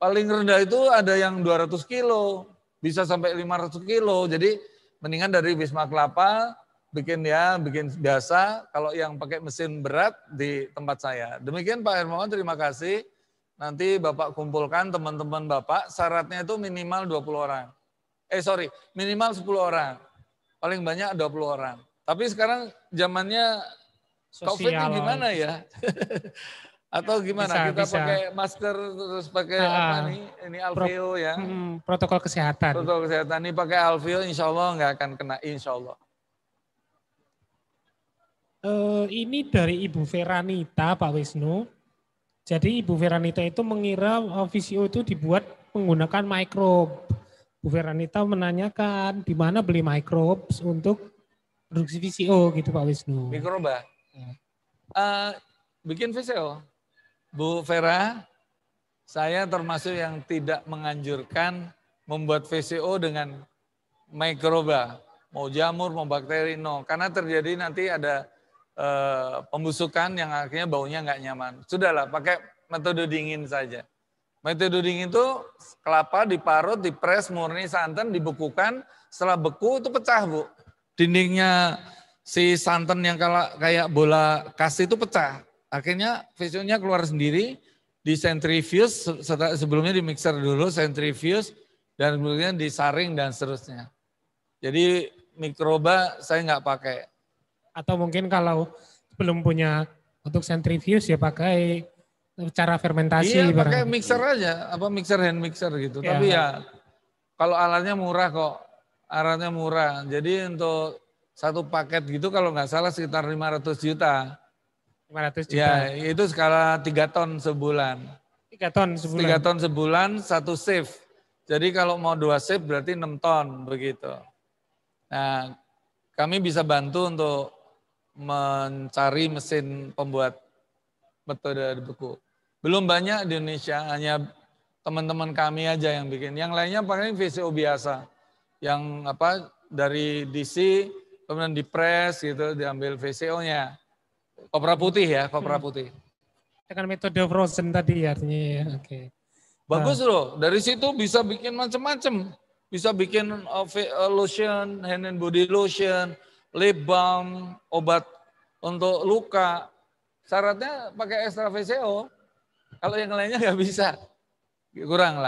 D: Paling rendah itu ada yang 200 kilo, bisa sampai 500 kilo. Jadi mendingan dari Wisma Kelapa bikin biasa. Kalau yang pakai mesin berat di tempat saya. Demikian Pak Hermawan, terima kasih. Nanti Bapak kumpulkan teman-teman Bapak, syaratnya itu minimal 20 orang. Minimal 10 orang. Paling banyak 20 orang. Tapi sekarang zamannya COVID ini gimana ya? Atau gimana? Kita pakai masker, terus pakai ini Alveo ya.
C: Protokol kesehatan.
D: Protokol kesehatan ini pakai Alveo, insya Allah nggak akan kena, insya Allah.
C: Ini dari Ibu Veranita, Pak Wisnu. Jadi Ibu Veranita itu mengira VCO itu dibuat menggunakan mikrob. Bu Veranita menanyakan di mana beli mikrob untuk produksi VCO gitu Pak Wisnu.
D: Mikroba? Bikin VCO. Bu Vera, saya termasuk yang tidak menganjurkan membuat VCO dengan mikroba. Mau jamur, mau bakteri, no. Karena terjadi nanti ada pembusukan yang akhirnya baunya nggak nyaman. Sudahlah, pakai metode dingin saja. Metode dingin itu kelapa diparut, dipres, murni santan, dibekukan. Setelah beku itu pecah Bu. Dindingnya si santan yang kayak bola kas itu pecah. Akhirnya VCO-nya keluar sendiri, di centrifuge, sebelumnya di mixer dulu, centrifuge, dan kemudian disaring dan seterusnya. Jadi mikroba saya nggak pakai.
C: Atau mungkin kalau belum punya untuk centrifuge ya pakai cara fermentasi.
D: Iya pakai mixer aja, hand mixer gitu. Ya. Tapi ya kalau alatnya murah kok, alatnya murah. Jadi untuk satu paket gitu kalau nggak salah sekitar 500 juta.
C: 500 juta.
D: Ya itu skala 3 ton sebulan.
C: 3 ton sebulan.
D: 3 ton sebulan, 1 shift. Jadi kalau mau 2 shift berarti 6 ton begitu. Nah, kami bisa bantu untuk mencari mesin pembuat metode beku. Belum banyak di Indonesia, hanya teman-teman kami aja yang bikin. Yang lainnya pakai VCO biasa. Yang dari DC, kemudian dipres gitu, diambil VCO-nya. Kopra putih ya, kopra putih.
C: Dengan metode frozen tadi artinya ya, oke.
D: Bagus loh, dari situ bisa bikin macam-macam. Bisa bikin lotion, hand and body lotion, lip balm, obat untuk luka. Syaratnya pakai ekstra VCO. Kalau yang lainnya nggak bisa. Kurang.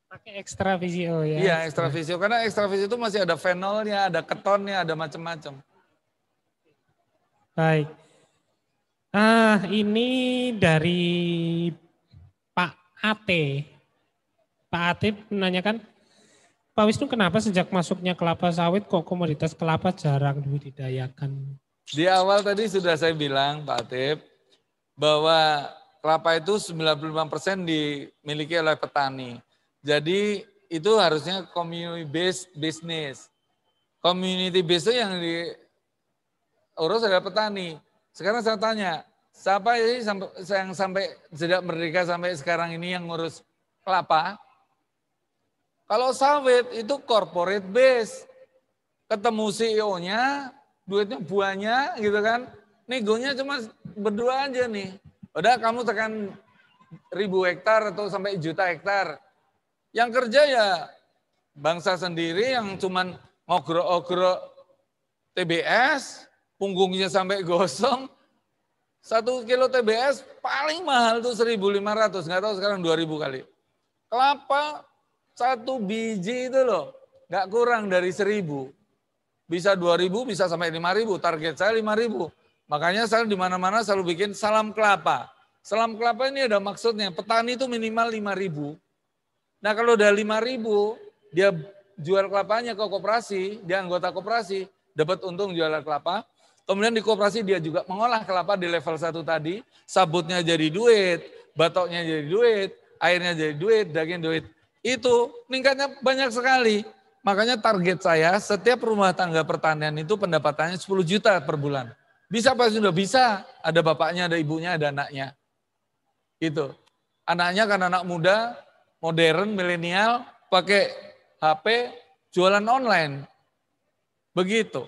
C: Pakai ekstra VCO ya.
D: Iya, ekstra VCO. Karena ekstra VCO itu masih ada fenolnya, ada ketonnya, ada macam-macam.
C: Baik. Ini dari Pak Ate. Pak Ate menanyakan, Pak Wisnu kenapa sejak masuknya kelapa sawit kok komoditas kelapa jarang dibudidayakan?
D: Di awal tadi sudah saya bilang Pak Atip, bahwa kelapa itu 95% dimiliki oleh petani. Jadi itu harusnya community based business. Community based itu yang diurus oleh petani. Sekarang saya tanya, siapa ini yang sampai sejak merdeka sampai sekarang ini yang ngurus kelapa? Kalau sawit itu corporate base. Ketemu CEO-nya, duitnya banyak gitu kan. Negonya cuma berdua aja nih. Udah kamu tekan 1000 hektar atau sampai juta hektar. Yang kerja ya bangsa sendiri yang cuman ngogrok-ogrok TBS, punggungnya sampai gosong. 1 kilo TBS paling mahal tuh 1.500, nggak tahu sekarang 2.000 kali. Kelapa 1 biji itu loh, nggak kurang dari 1.000. Bisa 2.000, bisa sampai 5.000, target saya 5.000. Makanya saya di mana-mana selalu bikin salam kelapa. Salam kelapa ini ada maksudnya, petani itu minimal 5.000. Nah kalau udah 5.000, dia jual kelapanya ke koperasi, dia anggota koperasi, dapat untung jualan kelapa. Kemudian di koperasi dia juga mengolah kelapa di level 1 tadi, sabutnya jadi duit, batoknya jadi duit, airnya jadi duit, daging duit. Itu meningkatnya banyak sekali. Makanya target saya setiap rumah tangga pertanian itu pendapatannya 10 juta per bulan. Bisa apa sudah bisa, ada bapaknya, ada ibunya, ada anaknya. Gitu. Anaknya kan anak muda, modern, milenial, pakai HP, jualan online. Begitu.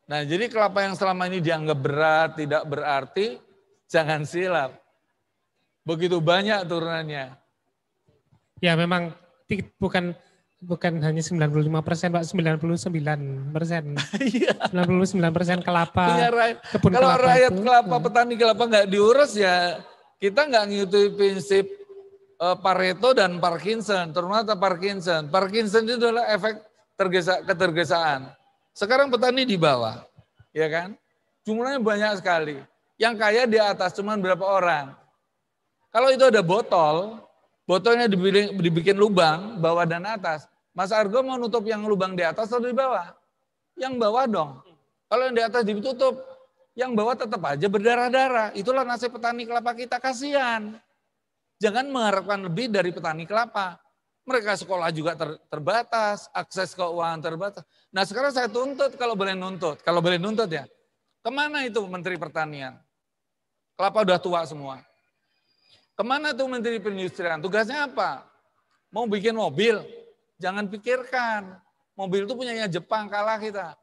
D: Nah jadi kelapa yang selama ini dianggap berat, tidak berarti, jangan silap. Begitu banyak turunannya.
C: Ya memang bukan hanya 95%, Pak, 99%. 99% kelapa.
D: Kebun kalau kelapa rakyat itu, kelapa, petani kelapa nggak diurus ya kita nggak ngikuti prinsip Pareto dan Parkinson, terutama Parkinson. Parkinson itu adalah efek ketergesaan. Sekarang petani di bawah, ya kan? Jumlahnya banyak sekali. Yang kaya di atas cuma berapa orang. Kalau itu ada botol, botolnya dibikin lubang bawah dan atas. Mas Argo mau nutup yang lubang di atas atau di bawah? Yang bawah dong. Kalau yang di atas ditutup, yang bawah tetap aja berdarah-darah. Itulah nasib petani kelapa kita, kasihan. Jangan mengharapkan lebih dari petani kelapa. Mereka sekolah juga terbatas, akses keuangan terbatas. Nah sekarang saya tuntut kalau boleh nuntut ya. Kemana itu Menteri Pertanian? Kelapa udah tua semua. Kemana tuh Menteri Perindustrian? Tugasnya apa? Mau bikin mobil? Jangan pikirkan. Mobil itu punyanya Jepang, kalah kita.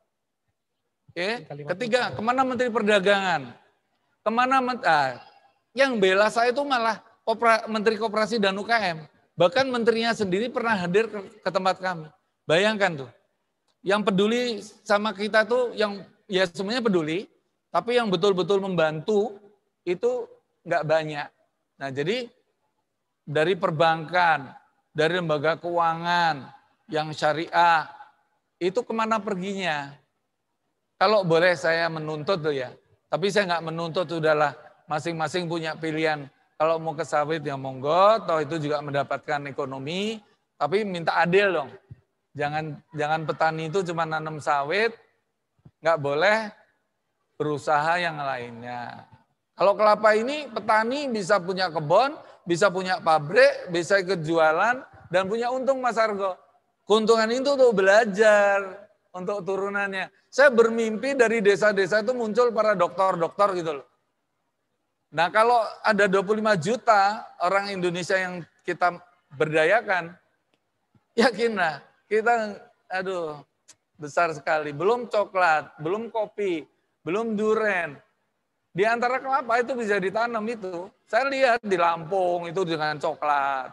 D: Oke. Ketiga, kemana Menteri Perdagangan? Yang bela saya itu malah Menteri Koperasi dan UKM. Bahkan menterinya sendiri pernah hadir ke tempat kami. Bayangkan tuh. Yang peduli sama kita tuh yang ya semuanya peduli, tapi yang betul-betul membantu itu nggak banyak. Nah jadi dari perbankan, dari lembaga keuangan yang syariah, itu kemana perginya? Kalau boleh saya menuntut tuh ya, tapi saya nggak menuntut, udahlah masing-masing punya pilihan. Kalau mau ke sawit ya monggo, toh itu juga mendapatkan ekonomi, tapi minta adil dong. Jangan petani itu cuma nanam sawit, nggak boleh berusaha yang lainnya. Kalau kelapa ini petani bisa punya kebun, bisa punya pabrik, bisa ikut jualan, dan punya untung Mas Argo. Keuntungan itu tuh belajar. untuk turunannya. Saya bermimpi dari desa-desa itu muncul para dokter-dokter gitu loh. Nah kalau ada 25 juta orang Indonesia yang kita berdayakan, yakinlah kita, aduh besar sekali. Belum coklat, belum kopi, belum duren. Di antara kelapa itu bisa ditanam itu. Saya lihat di Lampung itu dengan coklat.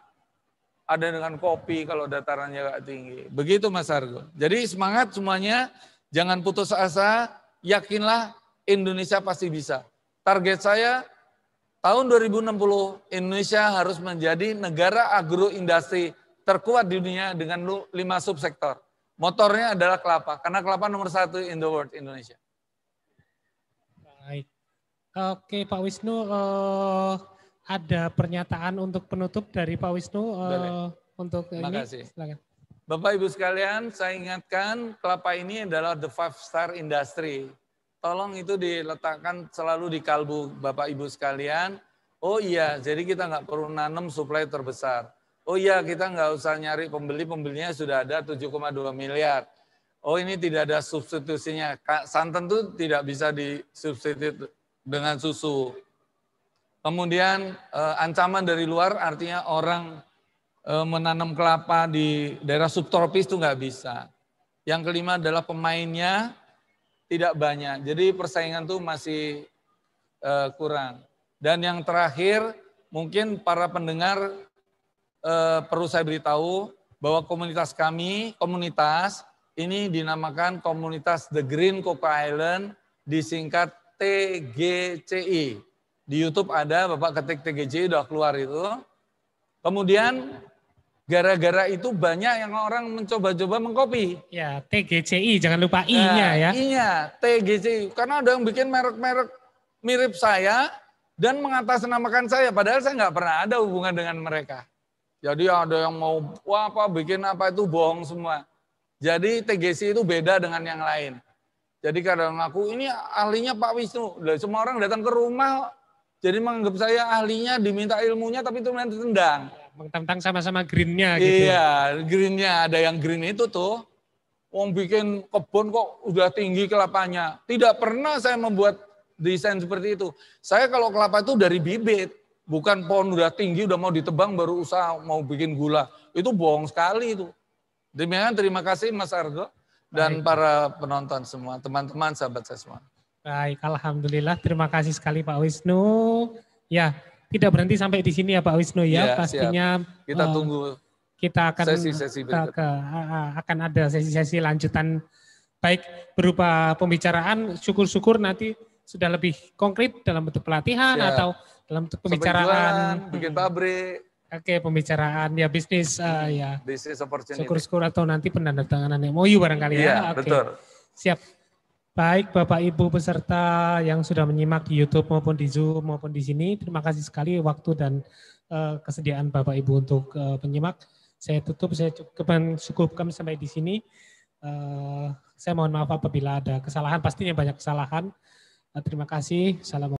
D: Ada dengan kopi kalau datarannya agak tinggi. Begitu Mas Argo. Jadi semangat semuanya, jangan putus asa, yakinlah Indonesia pasti bisa. Target saya tahun 2060 Indonesia harus menjadi negara agroindustri terkuat di dunia dengan 5 subsektor. Motornya adalah kelapa, karena kelapa nomor 1 in the world Indonesia.
C: Baik. Oke Pak Wisnu, ada pernyataan untuk penutup dari Pak Wisnu untuk
D: Terima
C: ini.
D: kasih.
C: Silakan.
D: Bapak Ibu sekalian, saya ingatkan kelapa ini adalah the 5-star industry. Tolong itu diletakkan selalu di kalbu Bapak Ibu sekalian. Oh iya, jadi kita nggak perlu nanam suplai terbesar. Oh iya, kita nggak usah nyari pembeli, pembelinya sudah ada 7,2 miliar. Oh ini tidak ada substitusinya. Santan itu tidak bisa disubstitusi dengan susu. Kemudian ancaman dari luar artinya orang menanam kelapa di daerah subtropis itu nggak bisa. Yang kelima adalah pemainnya tidak banyak, jadi persaingan tuh masih kurang. Dan yang terakhir, mungkin para pendengar perlu saya beritahu bahwa komunitas kami, ini dinamakan komunitas The Green Cocoa Island, disingkat TGCI. Di YouTube ada, Bapak ketik TGCI udah keluar itu. Kemudian gara-gara itu banyak yang orang mencoba-coba mengkopi.
C: Ya, TGCI, jangan lupa I-nya ya.
D: I-nya, TGCI. Karena ada yang bikin merek-merek mirip saya dan mengatasnamakan saya. Padahal saya nggak pernah ada hubungan dengan mereka. Jadi ada yang mau bikin apa itu bohong semua. Jadi TGCI itu beda dengan yang lain. Jadi kadang ngaku ini ahlinya Pak Wisnu. Semua orang datang ke rumah, jadi menganggap saya ahlinya, diminta ilmunya tapi itu nanti tendang.
C: Mentang-mentang sama-sama green-nya gitu.
D: Iya, green-nya ada yang green itu tuh. Wong bikin kebun kok udah tinggi kelapanya. Tidak pernah saya membuat desain seperti itu. Saya kalau kelapa itu dari bibit, bukan pohon udah tinggi udah mau ditebang baru usaha mau bikin gula. Itu bohong sekali itu. Demikian terima kasih Mas Argo dan para penonton semua, teman-teman sahabat saya semua.
C: Baik, alhamdulillah terima kasih sekali Pak Wisnu. Ya, tidak berhenti sampai di sini ya Pak Wisnu ya. Pastinya
D: siap. Kita tunggu.
C: Kita akan
D: sesi-sesi berikutnya.
C: Akan ada sesi-sesi lanjutan baik berupa pembicaraan, syukur-syukur nanti sudah lebih konkret dalam bentuk pelatihan atau dalam bentuk pembicaraan
D: bikin pabrik.
C: Oke, pembicaraan ya bisnis ya.
D: Bisnis opportunity.
C: Syukur-syukur atau nanti penandatanganan MOU barangkali ya.
D: Iya,
C: oke.
D: Betul.
C: Siap. Baik Bapak Ibu peserta yang sudah menyimak di YouTube maupun di Zoom maupun di sini, terima kasih sekali waktu dan kesediaan Bapak Ibu untuk penyimak. Saya tutup, saya cukupkan sampai di sini. Saya mohon maaf apabila ada kesalahan, pastinya banyak kesalahan. Terima kasih. Salam.